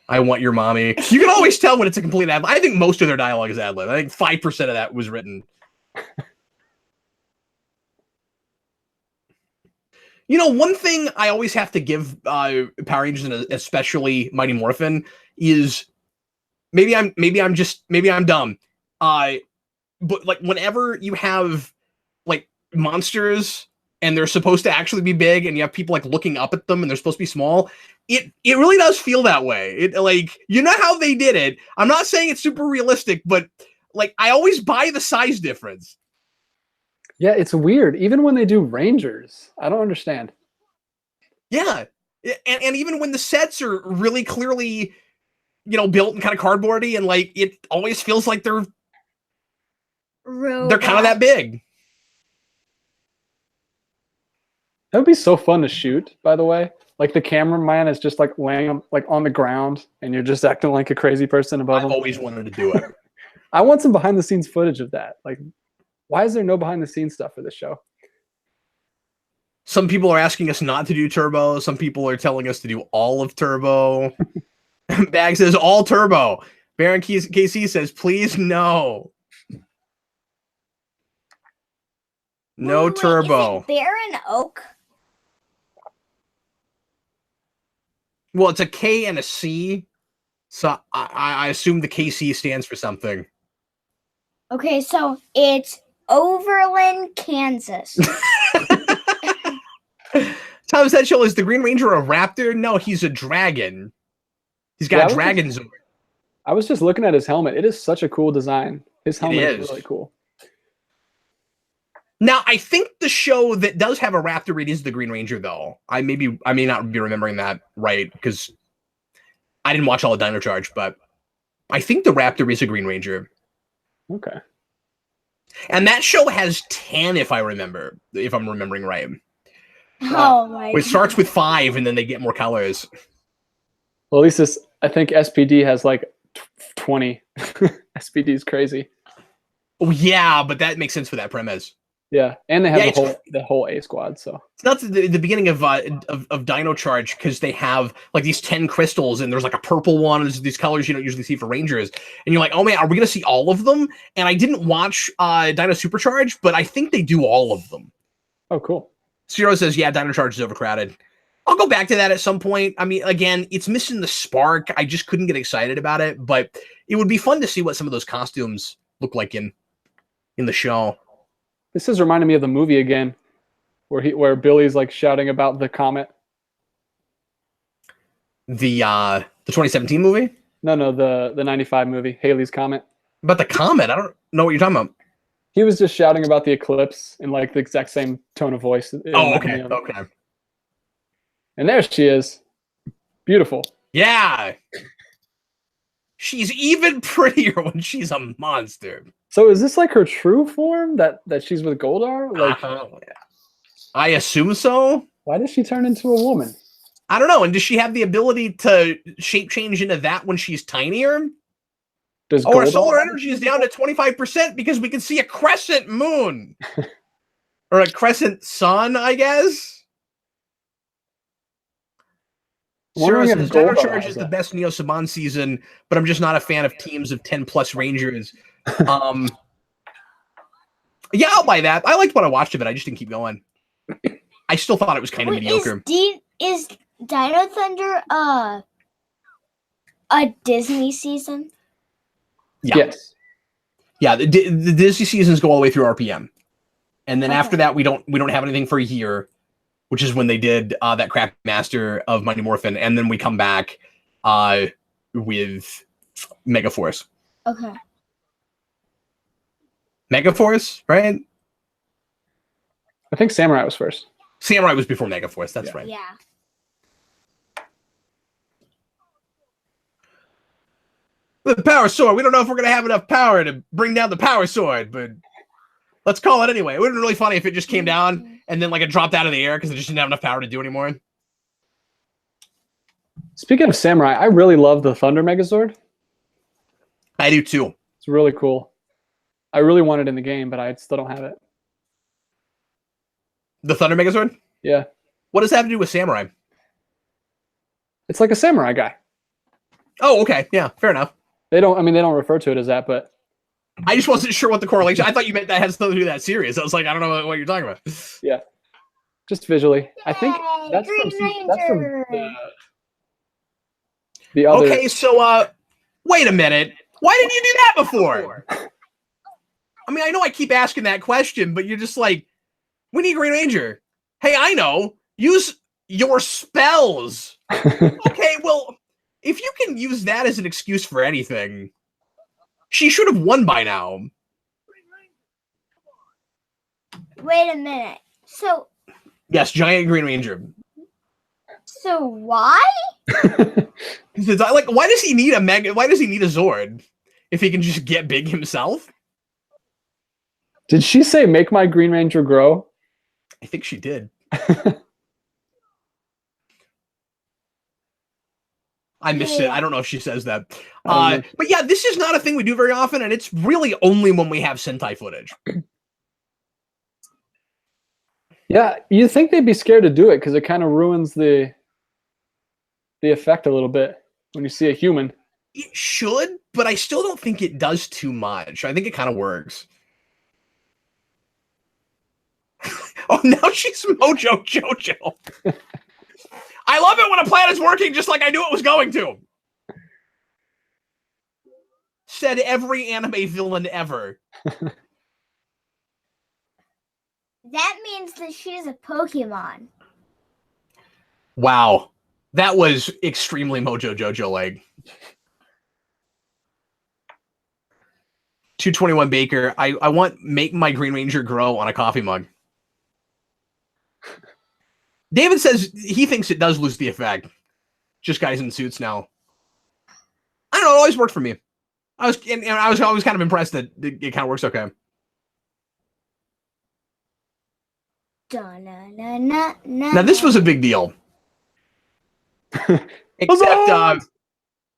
I want your mommy. You can always tell when it's a complete ad lib. I think most of their dialogue is ad lib. I think 5% of that was written. You know, one thing I always have to give Power Rangers, and especially Mighty Morphin, is maybe I'm dumb. But like whenever you have like monsters and they're supposed to actually be big, and you have people like looking up at them and they're supposed to be small, it really does feel that way. It like, you know how they did it. I'm not saying it's super realistic, but like I always buy the size difference. Yeah, it's weird. Even when they do Rangers, I don't understand. Yeah, and even when the sets are really clearly, built and kind of cardboardy, and like it always feels like they're kind of that big. That would be so fun to shoot, by the way. Like the cameraman is just like laying like on the ground and you're just acting like a crazy person above him. I've always wanted to do it. I want some behind the scenes footage of that. Like, why is there no behind the scenes stuff for this show? Some people are asking us not to do Turbo. Some people are telling us to do all of Turbo. Bag says all Turbo. Baron KC says, please no. No Turbo. Is it Baron Oak? Well, it's a K and a C. So I assume the KC stands for something. Okay, so it's Overland, Kansas. Tom Essential, is the Green Ranger a raptor? No, he's a dragon. He's got dragons. I was just looking at his helmet. It is such a cool design. His helmet is really cool. Now, I think the show that does have a raptor, it is the Green Ranger, though. I may not be remembering that right, because I didn't watch all of Dino Charge, but I think the raptor is a Green Ranger. Okay. And that show has 10, if I'm remembering right. Oh my god. It starts with 5, and then they get more colors. Well, at least this, I think SPD has like 20. SPD is crazy. Oh, yeah, but that makes sense for that premise. Yeah, and they have the whole A squad. So it's not the beginning of Dino Charge, because they have like these 10 crystals, and there's like a purple one. There's these colors you don't usually see for Rangers, and you're like, oh man, are we gonna see all of them? And I didn't watch Dino Supercharge, but I think they do all of them. Oh, cool. Zero says, yeah, Dino Charge is overcrowded. I'll go back to that at some point. I mean, again, it's missing the spark. I just couldn't get excited about it, but it would be fun to see what some of those costumes look like in the show. This is reminding me of the movie again, where Billy's like shouting about the comet. The 2017 movie? No, the 95 movie, Halley's Comet. But the comet, I don't know what you're talking about. He was just shouting about the eclipse in like the exact same tone of voice. Oh, okay. Okay. And there she is. Beautiful. Yeah. She's even prettier when she's a monster. So is this like her true form that she's with Goldar? Like, I assume so. Why does she turn into a woman? I don't know. And does she have the ability to shape change into that when she's tinier? Our solar energy is down to 25% because we can see a crescent moon. Or a crescent sun, I guess. Sarah says, Dino Charge is the best Neo Saban season, but I'm just not a fan of teams of 10+ Rangers. Yeah, I'll buy that. I liked what I watched of it. I just didn't keep going. I still thought it was kind of mediocre. Is Dino Thunder a Disney season? Yeah. Yes. Yeah, the Disney seasons go all the way through RPM. And then after that, we don't have anything for a year, which is when they did that crap master of Mighty Morphin, and then we come back with Megaforce. Okay. Megaforce, right? I think Samurai was first. Samurai was before Megaforce, that's right. Yeah. The Power Sword, we don't know if we're going to have enough power to bring down the Power Sword, but let's call it anyway. It would have been really funny if it just came down and then like it dropped out of the air because it just didn't have enough power to do anymore. Speaking of Samurai, I really love the Thunder Megazord. I do too. It's really cool. I really want it in the game, but I still don't have it. The Thunder Megazord? Yeah. What does that have to do with Samurai? It's like a samurai guy. Oh, okay. Yeah, fair enough. They don't refer to it as that, but I just wasn't sure what the correlation. I thought you meant that had something to do with that series. I was like, I don't know what you're talking about. Yeah. Just visually. I think that's Green from the other. Okay, so wait a minute. Why didn't you do that before? I mean, I know I keep asking that question, but you're just like, we need Green Ranger. Hey, I know. Use your spells. Okay, well, if you can use that as an excuse for anything, she should have won by now. Wait a minute. So. Yes, giant Green Ranger. So why? Like, why does he need Why does he need a Zord if he can just get big himself? Did she say make my Green Ranger grow? I think she did. I missed it. I don't know if she says that. But yeah, this is not a thing we do very often, and it's really only when we have Sentai footage. Yeah, you'd think they'd be scared to do it because it kind of ruins the effect a little bit when you see a human. It should, but I still don't think it does too much. I think it kind of works. Oh, now she's Mojo Jojo. I love it when a plan is working just like I knew it was going to. Said every anime villain ever. That means that she's a Pokemon. Wow. That was extremely Mojo Jojo-like. 221 Baker. I want make my Green Ranger grow on a coffee mug. David says he thinks it does lose the effect. Just guys in suits now. I don't know. It always worked for me. I was always kind of impressed that it kind of works okay. Now this was a big deal. Except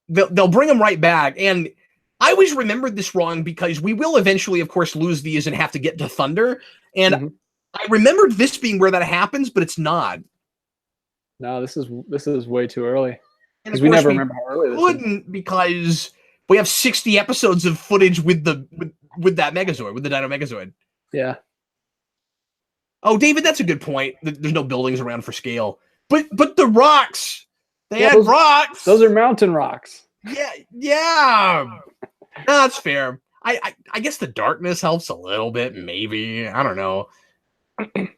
they'll bring them right back, and I always remembered this wrong because we will eventually, of course, lose these and have to get to Thunder, and I remembered this being where that happens, but it's not. No, this is way too early because we never remember how early this is. Because we have 60 episodes of footage with that Megazord, with the Dino Megazord. Yeah. Oh, David, that's a good point. There's no buildings around for scale. But the rocks. They had those, rocks. Those are mountain rocks. Yeah. No, that's fair. I guess the darkness helps a little bit, maybe. I don't know. I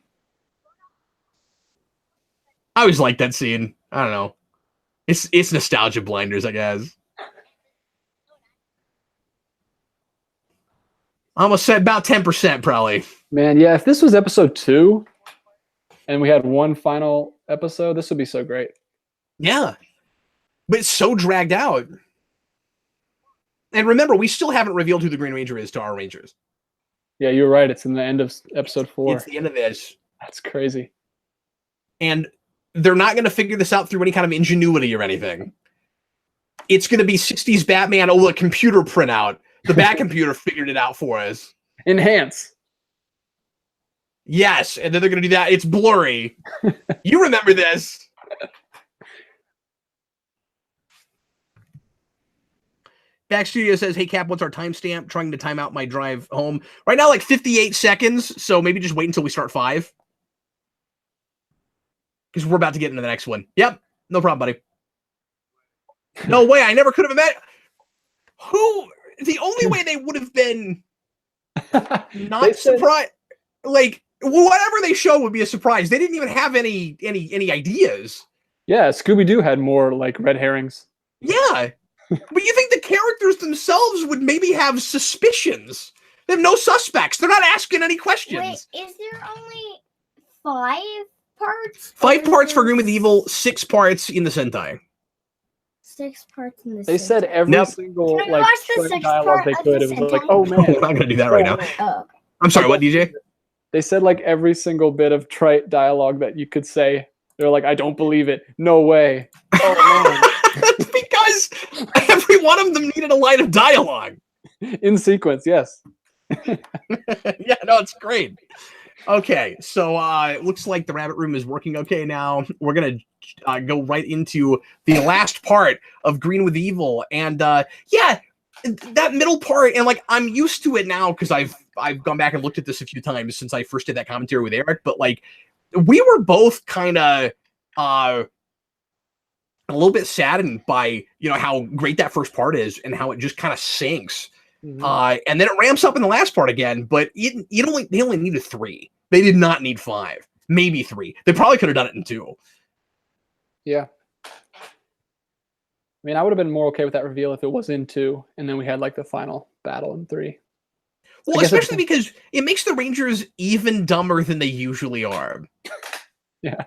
always like that scene. I don't know. It's nostalgia blinders, I guess. I almost said about 10%, probably. Man, yeah, if this was episode 2 and we had one final episode, this would be so great. Yeah. But it's so dragged out. And remember, we still haven't revealed who the Green Ranger is to our Rangers. Yeah, you're right. It's in the end of episode 4. It's the end of this. That's crazy. And they're not going to figure this out through any kind of ingenuity or anything. It's going to be 60s Batman, the computer printout. The Bat computer figured it out for us. Enhance. Yes, and then they're going to do that. It's blurry. You remember this. Back Studio says, hey, Cap, what's our timestamp? Trying to time out my drive home. Right now, like 58 seconds, so maybe just wait until we start 5. Because we're about to get into the next one. Yep, no problem, buddy. No way, I never could have imagined. Who? The only way they would have been not surprised, like, whatever they show would be a surprise. They didn't even have any ideas. Yeah, Scooby-Doo had more, like, red herrings. Yeah. But you think the characters themselves would maybe have suspicions? They have no suspects. They're not asking any questions. Wait, is there only 5 parts? 5 parts for Green with Evil, 6 parts in the Sentai. 6 parts in the They said every single Can I like watch the short 6th dialogue part they of could. this It was like, Sentai? oh man. I'm not gonna do that right now. Oh. I'm sorry, what, DJ? They said like every single bit of trite dialogue that you could say. They're like, I don't believe it. No way. Oh That's because every one of them needed a line of dialogue. man. In sequence, yes. Yeah, no, it's great. Okay, so it looks like the rabbit room is working okay now. We're gonna go right into the last part of Green with Evil, and yeah, that middle part, and like I'm used to it now because I've gone back and looked at this a few times since I first did that commentary with Eric. But like, we were both kind of a little bit saddened by how great that first part is and how it just kind of sinks. Mhm. And then it ramps up in the last part again, but they only needed 3. They did not need 5, maybe 3. They probably could have done it in 2. Yeah. I mean, I would have been more okay with that reveal if it was in 2, and then we had like the final battle in 3. Well, especially because it makes the Rangers even dumber than they usually are. Yeah.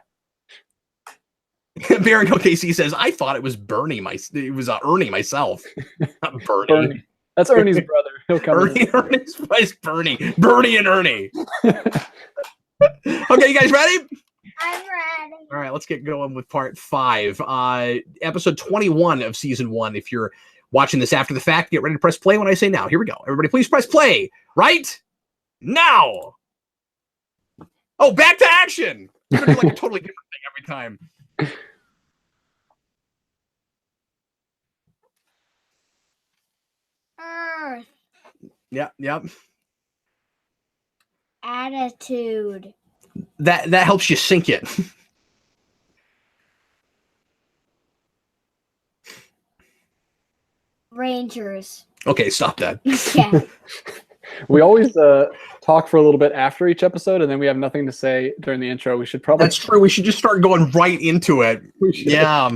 Baron OKC says, I thought it was Bernie. It was Ernie myself. Not Bernie. Bernie. That's Ernie's brother. He'll come in. Ernie's Bernie. Bernie and Ernie. Okay, you guys ready? I'm ready. All right, let's get going with part 5. Episode 21 of season 1. If you're watching this after the fact, get ready to press play when I say now. Here we go. Everybody, please press play right now. Oh, back to action. We're going to do like a totally different thing every time. Earth. Yep. Attitude. That helps you sink it. Rangers. Okay, stop that. Yeah. We always talk for a little bit after each episode, and then we have nothing to say during the intro. We should probably. That's true. We should just start going right into it. We should. Yeah.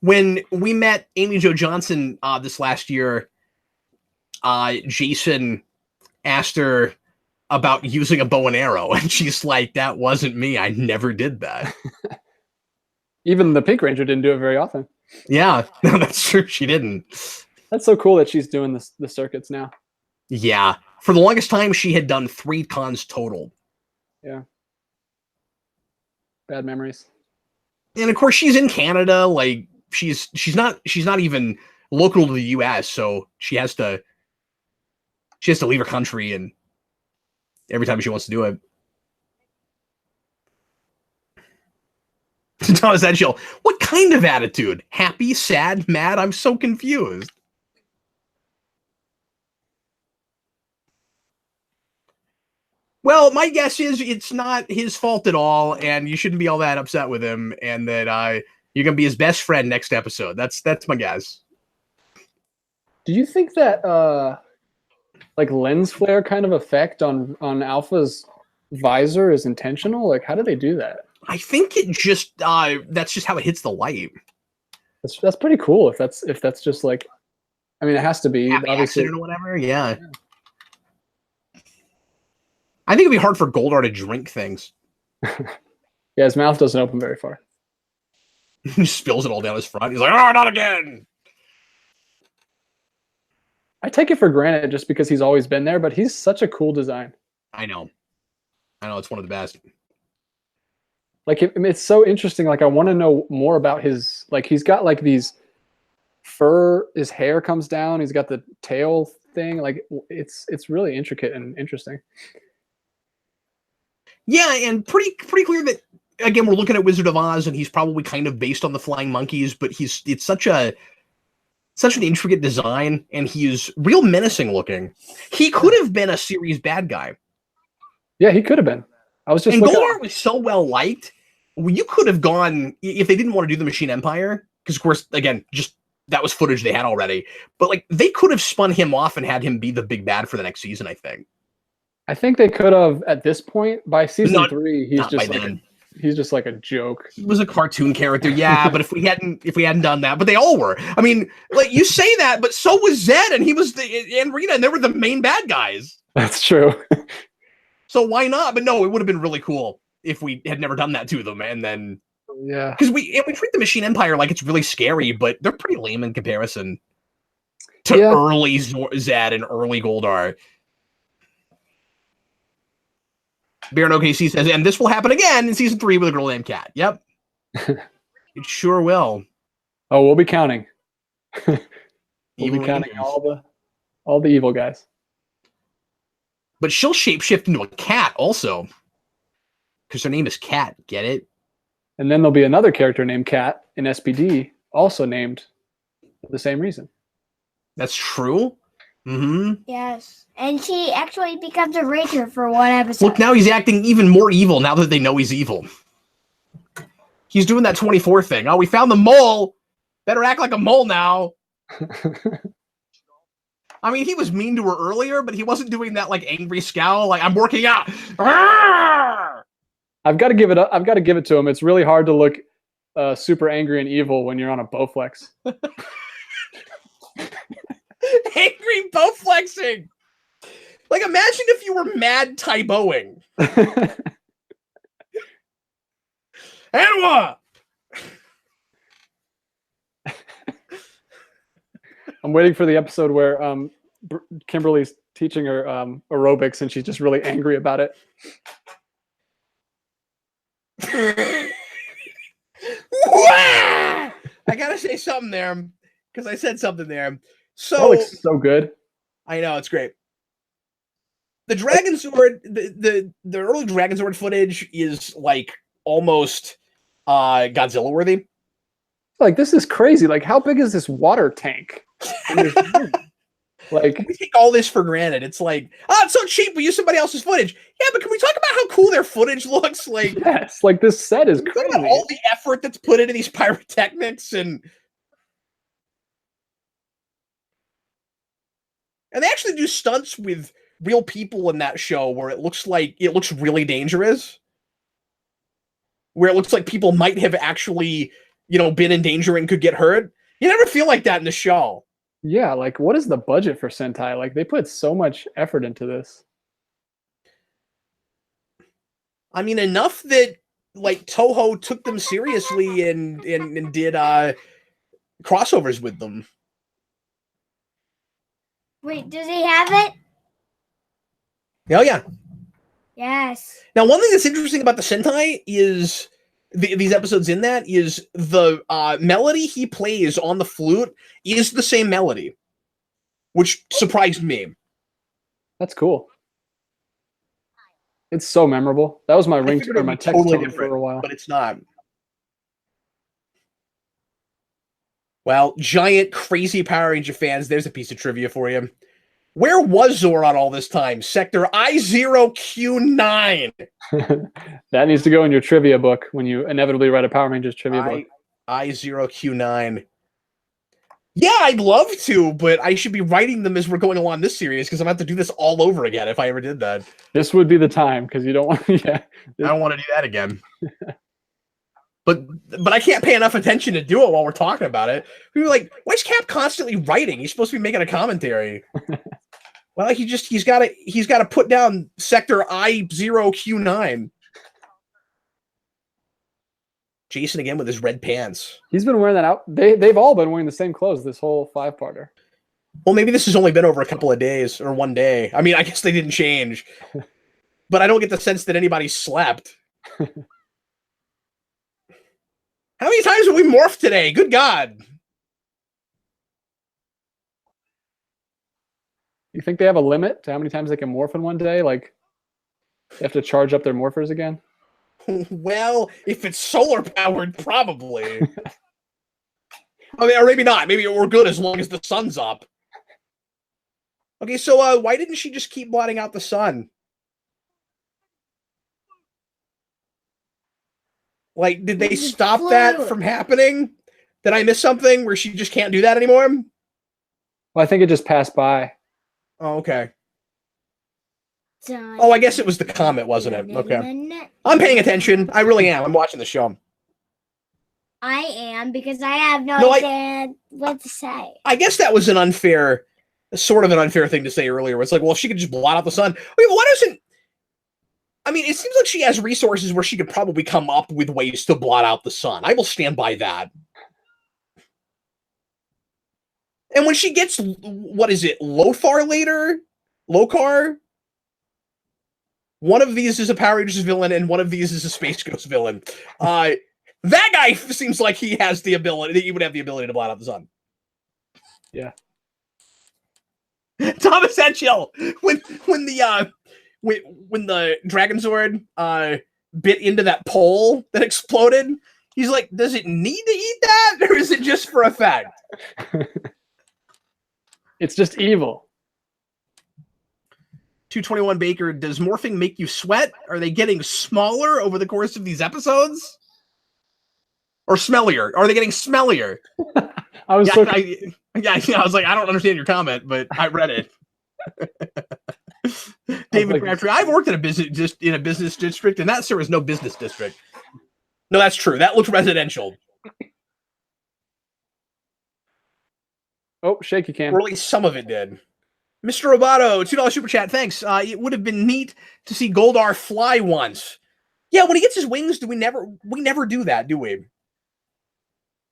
When we met Amy Jo Johnson this last year, Jason asked her about using a bow and arrow, and she's like, that wasn't me. I never did that. Even the Pink Ranger didn't do it very often. Yeah, no, that's true. She didn't. That's so cool that she's doing the circuits now. Yeah. For the longest time, she had done 3 cons total. Yeah. Bad memories. And of course, she's in Canada. Like, she's not even local to the US, so she has to leave her country and every time she wants to do it. Thomas Edghill, what kind of attitude? Happy, sad, mad? I'm so confused. Well, my guess is it's not his fault at all, and you shouldn't be all that upset with him, and that you're gonna be his best friend next episode. That's my guess. Do you think that like lens flare kind of effect on Alpha's visor is intentional? Like, how do they do that? I think it just that's just how it hits the light. That's pretty cool. If that's just like, I mean, it has to be Happy obviously accident or whatever. Yeah. I think it'd be hard for Goldar to drink things. Yeah, his mouth doesn't open very far. He spills it all down his front. He's like, "Oh, not again!" I take it for granted just because he's always been there, but he's such a cool design. I know, it's one of the best. Like it's so interesting. Like I want to know more about his. Like he's got like these fur. His hair comes down. He's got the tail thing. Like it's really intricate and interesting. Yeah, and pretty clear that again we're looking at Wizard of Oz, and he's probably kind of based on the flying monkeys, but it's such an intricate design, and he's real menacing looking. He could have been a series bad guy. Yeah, he could have been. I was just. And Goldar was so well liked. You could have gone if they didn't want to do the Machine Empire, because of course, again, just that was footage they had already. But like they could have spun him off and had him be the big bad for the next season. I think they could have at this point by season 3. He's just like he's just like a joke. He was a cartoon character, yeah. But if we hadn't done that, but they all were. I mean, like you say that, but so was Zed, and he was and Rita, and they were the main bad guys. That's true. So why not? But no, it would have been really cool if we had never done that to them, and then yeah, because we treat the Machine Empire like it's really scary, but they're pretty lame in comparison to early Zed and early Goldar. Baron OKC says, and this will happen again in season 3 with a girl named Kat. Yep. It sure will. Oh, we'll be counting. We'll Evil be counting angels. all the evil guys. But she'll shapeshift into a cat also. Because her name is Kat. Get it? And then there'll be another character named Kat in SPD, also named for the same reason. That's true. Mm-hmm. Yes. And she actually becomes a ranger for one episode. Look, now he's acting even more evil now that they know he's evil. He's doing that 24 thing. Oh, we found the mole. Better act like a mole now. I mean, he was mean to her earlier, but he wasn't doing that like angry scowl, like I'm working out. I've got to give it up. I've got to give it to him. It's really hard to look super angry and evil when you're on a Bowflex. Angry Bowflexing. Like, imagine if you were mad Tyboing. Anwa! I'm waiting for the episode where Kimberly's teaching her aerobics and she's just really angry about it. I gotta say something there because I said something there. So that looks so good. I know, it's great. The Dragon Sword, the early Dragon Sword footage is like almost Godzilla worthy. Like, this is crazy. Like, how big is this water tank? Like, we take all this for granted. It's like, oh, it's so cheap. We use somebody else's footage. Yeah, but can we talk about how cool their footage looks? Like, yes, like this set is crazy. About all the effort that's put into these pyrotechnics and they actually do stunts with real people in that show where it looks really dangerous. Where it looks like people might have actually, been in danger and could get hurt. You never feel like that in the show. Yeah, like what is the budget for Sentai? Like they put so much effort into this. I mean, enough that like Toho took them seriously and did crossovers with them. Wait, does he have it? Oh yeah. Yes. Now, one thing that's interesting about the Sentai is these episodes in that is the melody he plays on the flute is the same melody, which surprised me. That's cool. It's so memorable. That was my ringtone or my text tone for a while. But it's not. Well, giant, crazy Power Ranger fans, there's a piece of trivia for you. Where was Zoran all this time? Sector I0Q9. That needs to go in your trivia book when you inevitably write a Power Rangers trivia book. I0Q9. Yeah, I'd love to, but I should be writing them as we're going along this series because I'm going to have to do this all over again if I ever did that. This would be the time because you don't want. Yeah, I don't want to do that again. But I can't pay enough attention to do it while we're talking about it. We were like, why is Cap constantly writing? He's supposed to be making a commentary. Well, he's got to put down Sector I0Q9. Jason again with his red pants. He's been wearing that out. They've all been wearing the same clothes this whole 5-parter. Well, maybe this has only been over a couple of days or one day. I mean, I guess they didn't change. But I don't get the sense that anybody slept. How many times have we morphed today? Good God. You think they have a limit to how many times they can morph in one day? Like, they have to charge up their morphers again? Well, if it's solar powered, probably. I mean, or maybe not. Maybe we're good as long as the sun's up. Okay, so why didn't she just keep blotting out the sun? Like, did they stop that from happening? Did I miss something where she just can't do that anymore? Well, I think it just passed by. Oh, okay. Oh, I guess it was the comet, wasn't it? Okay. I'm paying attention. I really am. I'm watching the show. I am, because I have no idea what to say. I guess that was sort of an unfair thing to say earlier. Where it's like, well, if she could just blot out the sun. Wait, why doesn't... I mean, it seems like she has resources where she could probably come up with ways to blot out the sun. I will stand by that. And when she gets, what is it, Lothar later? Lokar? One of these is a Power Rangers villain, and one of these is a Space Ghost villain. That guy seems like he has the ability, that he would have the ability to blot out the sun. Yeah. Thomas Hedgel, when the Dragon Zord bit into that pole that exploded, he's like, does it need to eat that, or is it just for effect? It's just evil. 221 Baker, does morphing make you sweat? Are they getting smaller over the course of these episodes? Or smellier? Are they getting smellier? I was I was like, I don't understand your comment, but I read it. David Crabtree, I've worked in a business district, and that, sir, is no business district. No, that's true. That looked residential. Oh, shaky cam. Or at least some of it did. Mr. Roboto, $2 super chat. Thanks. It would have been neat to see Goldar fly once. Yeah, when he gets his wings, we never do that, do we?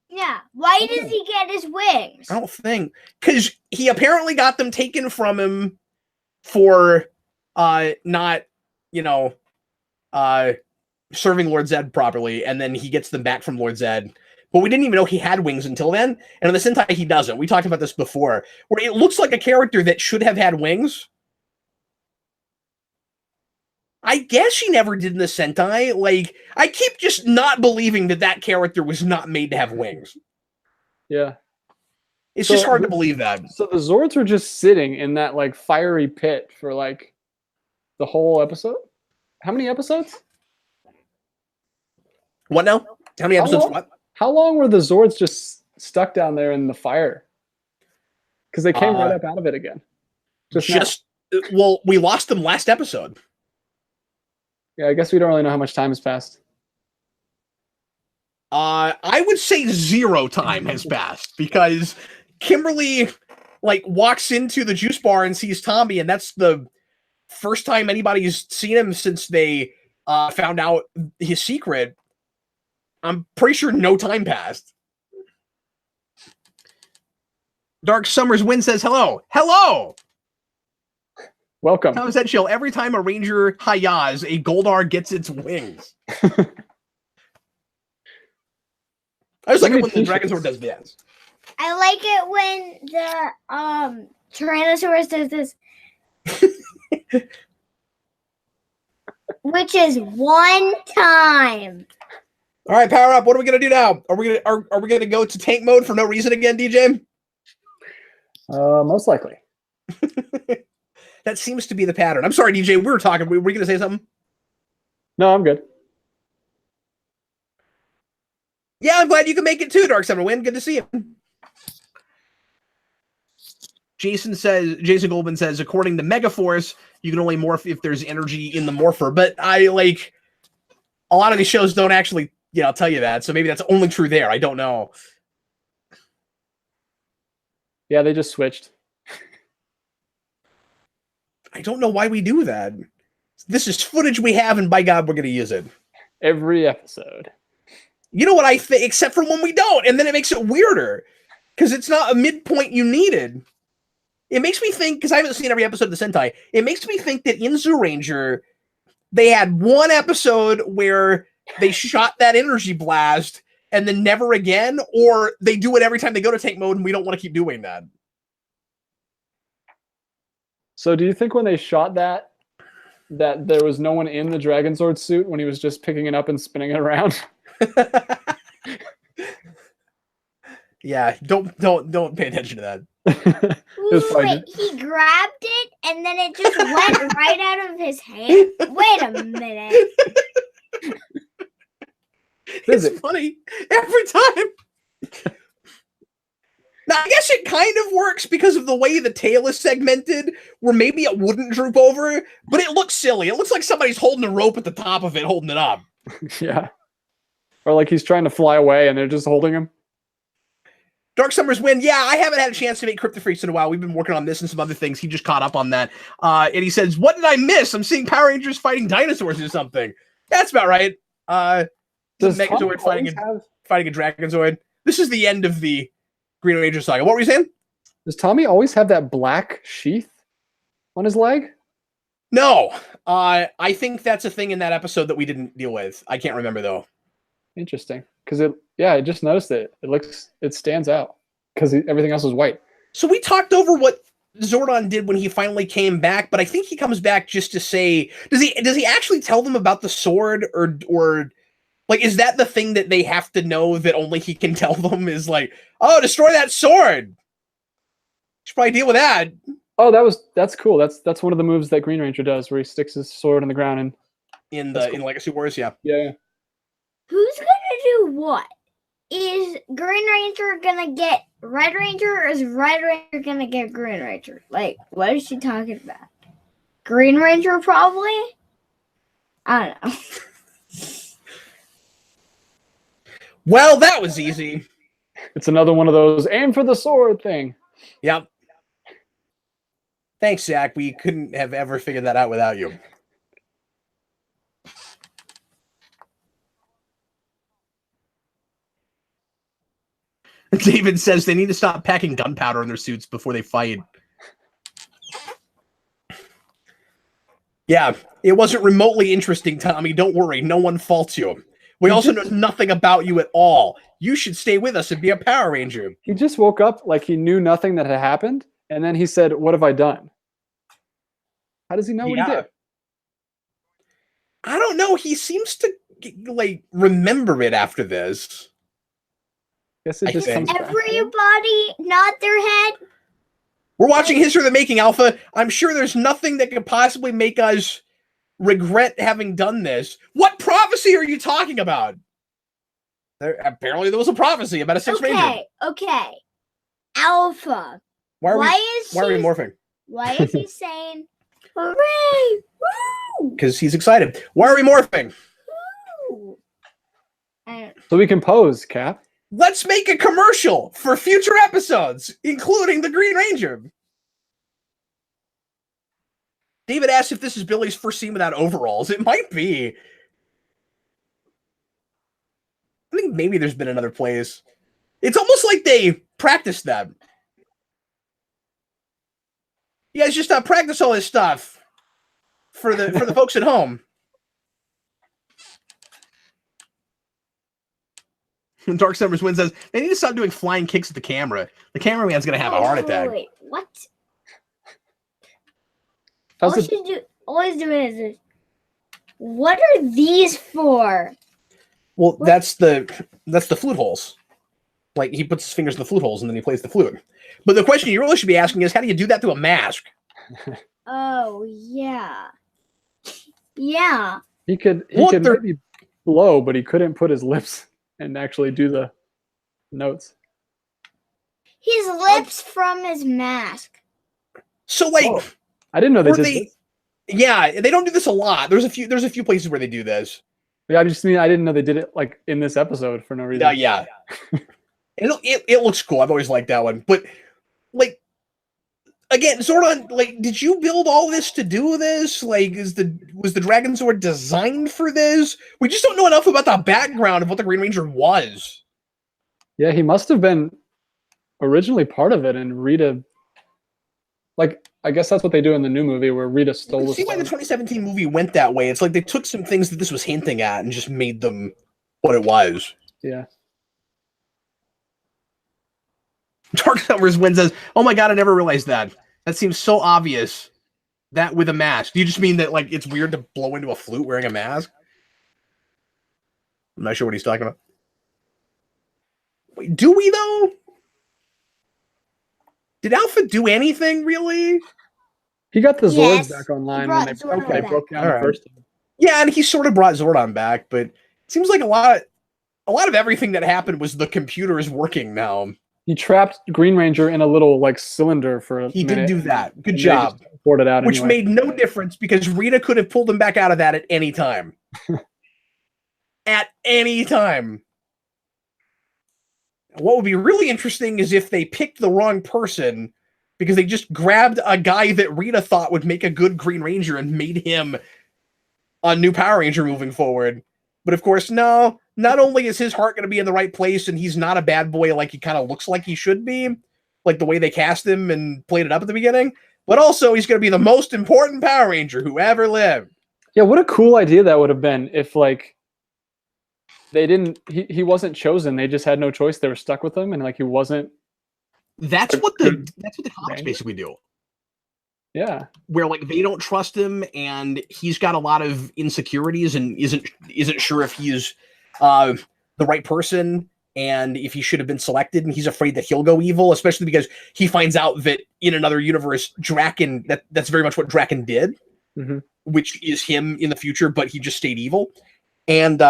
Yeah. Why does he get his wings? I don't think. Because he apparently got them taken from him for not, serving Lord Zed properly, and then he gets them back from Lord Zed. But we didn't even know he had wings until then. And in the Sentai, he doesn't. We talked about this before, where it looks like a character that should have had wings. I guess she never did in the Sentai. Like, I keep just not believing that character was not made to have wings. Yeah. It's just hard to believe that. So the Zords were just sitting in that, like, fiery pit for, like, the whole episode? How many episodes? What now? How many episodes? What? How long were the Zords just stuck down there in the fire? Because they came right up out of it again. Well, we lost them last episode. Yeah, I guess we don't really know how much time has passed. I would say 0 time has passed, because Kimberly, like, walks into the juice bar and sees Tommy, and that's the first time anybody's seen him since they found out his secret. I'm pretty sure no time passed. Dark Summers Wind says hello. Hello! Welcome. Thomas Edgehill, every time a Ranger Hayaz, a Goldar gets its wings. I just like it when the Dragon Sword does this. I like it when the Tyrannosaurus does this. Which is one time. All right, power up. What are we gonna do now? Are we gonna go to tank mode for no reason again, DJ? Most likely. That seems to be the pattern. I'm sorry, DJ. We were talking. Were you going to say something? No, I'm good. Yeah, I'm glad you can make it too, Dark Summer Wind. Good to see you. Jason Goldman says, according to Megaforce, you can only morph if there's energy in the morpher. But I like a lot of these shows don't actually, tell you that. So maybe that's only true there. I don't know. Yeah, they just switched. I don't know why we do that. This is footage we have, and by God, we're going to use it. Every episode. You know what I think? Except for when we don't, and then it makes it weirder. Because it's not a midpoint you needed. It makes me think, because I haven't seen every episode of the Sentai, it makes me think that in Zoolanger, they had one episode where they shot that energy blast, and then never again, or they do it every time they go to tank mode, and we don't want to keep doing that. So do you think when they shot that there was no one in the Dragon Sword suit when he was just picking it up and spinning it around? Yeah, don't pay attention to that. Wait, he grabbed it and then it just went right out of his hand? Wait a minute. It's funny every time. Now, I guess it kind of works because of the way the tail is segmented, where maybe it wouldn't droop over, but it looks silly. It looks like somebody's holding a rope at the top of it, holding it up. Yeah. Or like he's trying to fly away and they're just holding him. Dark Summer's Win. Yeah, I haven't had a chance to make Crypto Freaks in a while. We've been working on this and some other things. He just caught up on that. And he says, what did I miss? I'm seeing Power Rangers fighting dinosaurs or something. That's about right. Does Megazord fighting a Dragonzoid. This is the end of the Green Ranger saga. What were you saying? Does Tommy always have that black sheath on his leg? No. I think that's a thing in that episode that we didn't deal with. I can't remember, though. Interesting. Because I just noticed it. It stands out. Because everything else is white. So we talked over what Zordon did when he finally came back, but I think he comes back just to say, does he actually tell them about the sword, or like, is that the thing that they have to know that only he can tell them, is like, oh, destroy that sword. Should probably deal with that. Oh, that's cool. That's one of the moves that Green Ranger does, where he sticks his sword in the ground and in Legacy Wars, yeah. Yeah. Who's gonna do what? Is Green Ranger gonna get Red Ranger, or is Red Ranger gonna get Green Ranger? Like, what is she talking about? Green Ranger, probably? I don't know. Well, that was easy. It's another one of those aim for the sword thing. Yep. Thanks, Zach. We couldn't have ever figured that out without you. David says they need to stop packing gunpowder in their suits before they fight. Yeah, it wasn't remotely interesting, Tommy. Don't worry. No one faults you. We also know nothing about you at all. You should stay with us and be a Power Ranger. He just woke up like he knew nothing that had happened, and then he said, what have I done? How does he know what he did? I don't know. He seems to, like, remember it after this. Guess it just comes everybody nod their head? We're watching History of the Making, Alpha. I'm sure there's nothing that could possibly make us regret having done this. What prophecy are you talking about? Apparently there was a prophecy about a sixth ranger. Okay. Alpha. Why are we morphing? Why is he saying, hooray, woo? Because he's excited. Why are we morphing? Woo. So we can pose, Cap. Let's make a commercial for future episodes, including the Green Ranger. David asked if this is Billy's first scene without overalls. It might be. I think maybe there's been another place. It's almost like they practiced them. You guys just practice all this stuff for the folks at home. Dark Summer's Wind says they need to stop doing flying kicks at the camera. The cameraman's gonna have a heart attack. Wait, what? Always doing is this. What are these for? Well, that's the flute holes. Like, he puts his fingers in the flute holes and then he plays the flute. But the question you really should be asking is, how do you do that to a mask? Oh, yeah. Yeah. He could maybe blow, but he couldn't put his lips and actually do the notes. His lips from his mask. So, like... Oh, I didn't know they did this. Yeah, they don't do this a lot. There's a few places where they do this. Yeah, I didn't know they did it like in this episode for no reason. Yeah. It looks cool. I've always liked that one. But, like, again, Zordon, like, did you build all this to do this? Like, was the Dragon Sword designed for this? We just don't know enough about the background of what the Green Ranger was. Yeah, he must have been originally part of it, and Rita, like, I guess that's what they do in the new movie where Rita stole the see why the stone. 2017 movie went that way. It's like they took some things that this was hinting at and just made them what it was. Yeah. Dark Summers Win says, "Oh my god, I never realized that. That seems so obvious. That with a mask. Do you just mean that, like, it's weird to blow into a flute wearing a mask?" I'm not sure what he's talking about. Wait, do we though? Did Alpha do anything really? He got the Zords Yes, back online he when brought they Zordon broke down back. the first time. Yeah, and he sort of brought Zordon back, but it seems like a lot of everything that happened was the computer is working now. He trapped Green Ranger in a little like cylinder for a He minute. did do that. Good and they job. just poured it out Which anyway. made no difference because Rita could have pulled him back out of that at any time. At any time. What would be really interesting is if they picked the wrong person because they just grabbed a guy that Rita thought would make a good Green Ranger and made him a new Power Ranger moving forward. But of course, no. Not only is his heart going to be in the right place and he's not a bad boy like he kind of looks like he should be, like the way they cast him and played it up at the beginning, but also he's going to be the most important Power Ranger who ever lived. Yeah, what a cool idea that would have been if, like, they didn't, he wasn't chosen. They just had no choice. They were stuck with him, and like he wasn't. That's what the comics basically do. Yeah, where like they don't trust him, and he's got a lot of insecurities and isn't sure if he's the right person and if he should have been selected, and he's afraid that he'll go evil, especially because he finds out that in another universe, Draken that's very much what Draken did, which is him in the future, but he just stayed evil. And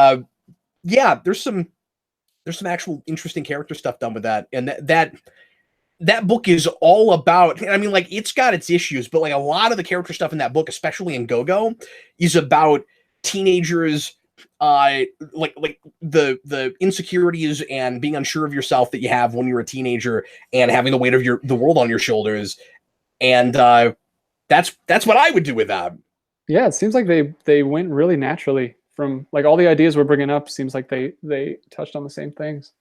yeah, there's some actual interesting character stuff done with that, and that book is all about, I mean, like, it's got its issues, but like a lot of the character stuff in that book, especially in Go-Go, is about teenagers, like the insecurities and being unsure of yourself that you have when you're a teenager and having the weight of the world on your shoulders. And that's what I would do with that. Yeah, it seems like they went really naturally from, like, all the ideas we're bringing up. Seems like they touched on the same things.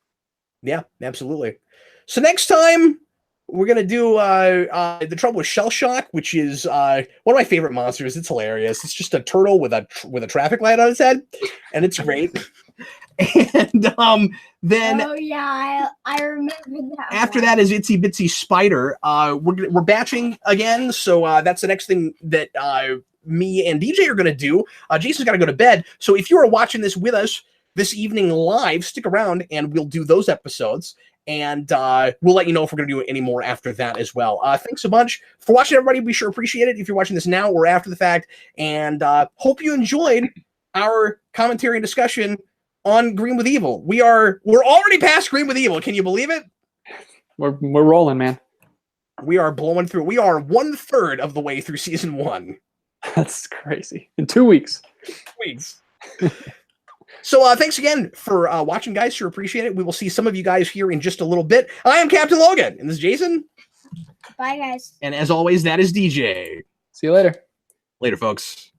Yeah, absolutely. So next time we're gonna do The Trouble with Shell Shock, which is one of my favorite monsters. It's hilarious. It's just a turtle with a traffic light on its head, and it's great. And then oh yeah, I remember that. After that is Itsy Bitsy Spider. We're batching again, so that's the next thing that me and DJ are gonna do. Jason's got to go to bed, so if you are watching this with us this evening live, stick around and we'll do those episodes. And we'll let you know if we're going to do any more after that as well. Thanks a bunch for watching, everybody. We sure appreciate it if you're watching this now or after the fact. And hope you enjoyed our commentary and discussion on Green with Evil. We're already past Green with Evil. Can you believe it? We're rolling, man. We are blowing through. We are 1/3 of the way through season 1. That's crazy. In 2 weeks. So thanks again for watching, guys. Sure appreciate it. We will see some of you guys here in just a little bit. I am Captain Logan, and this is Jason. Bye, guys. And as always, that is DJ. See you later. Later, folks.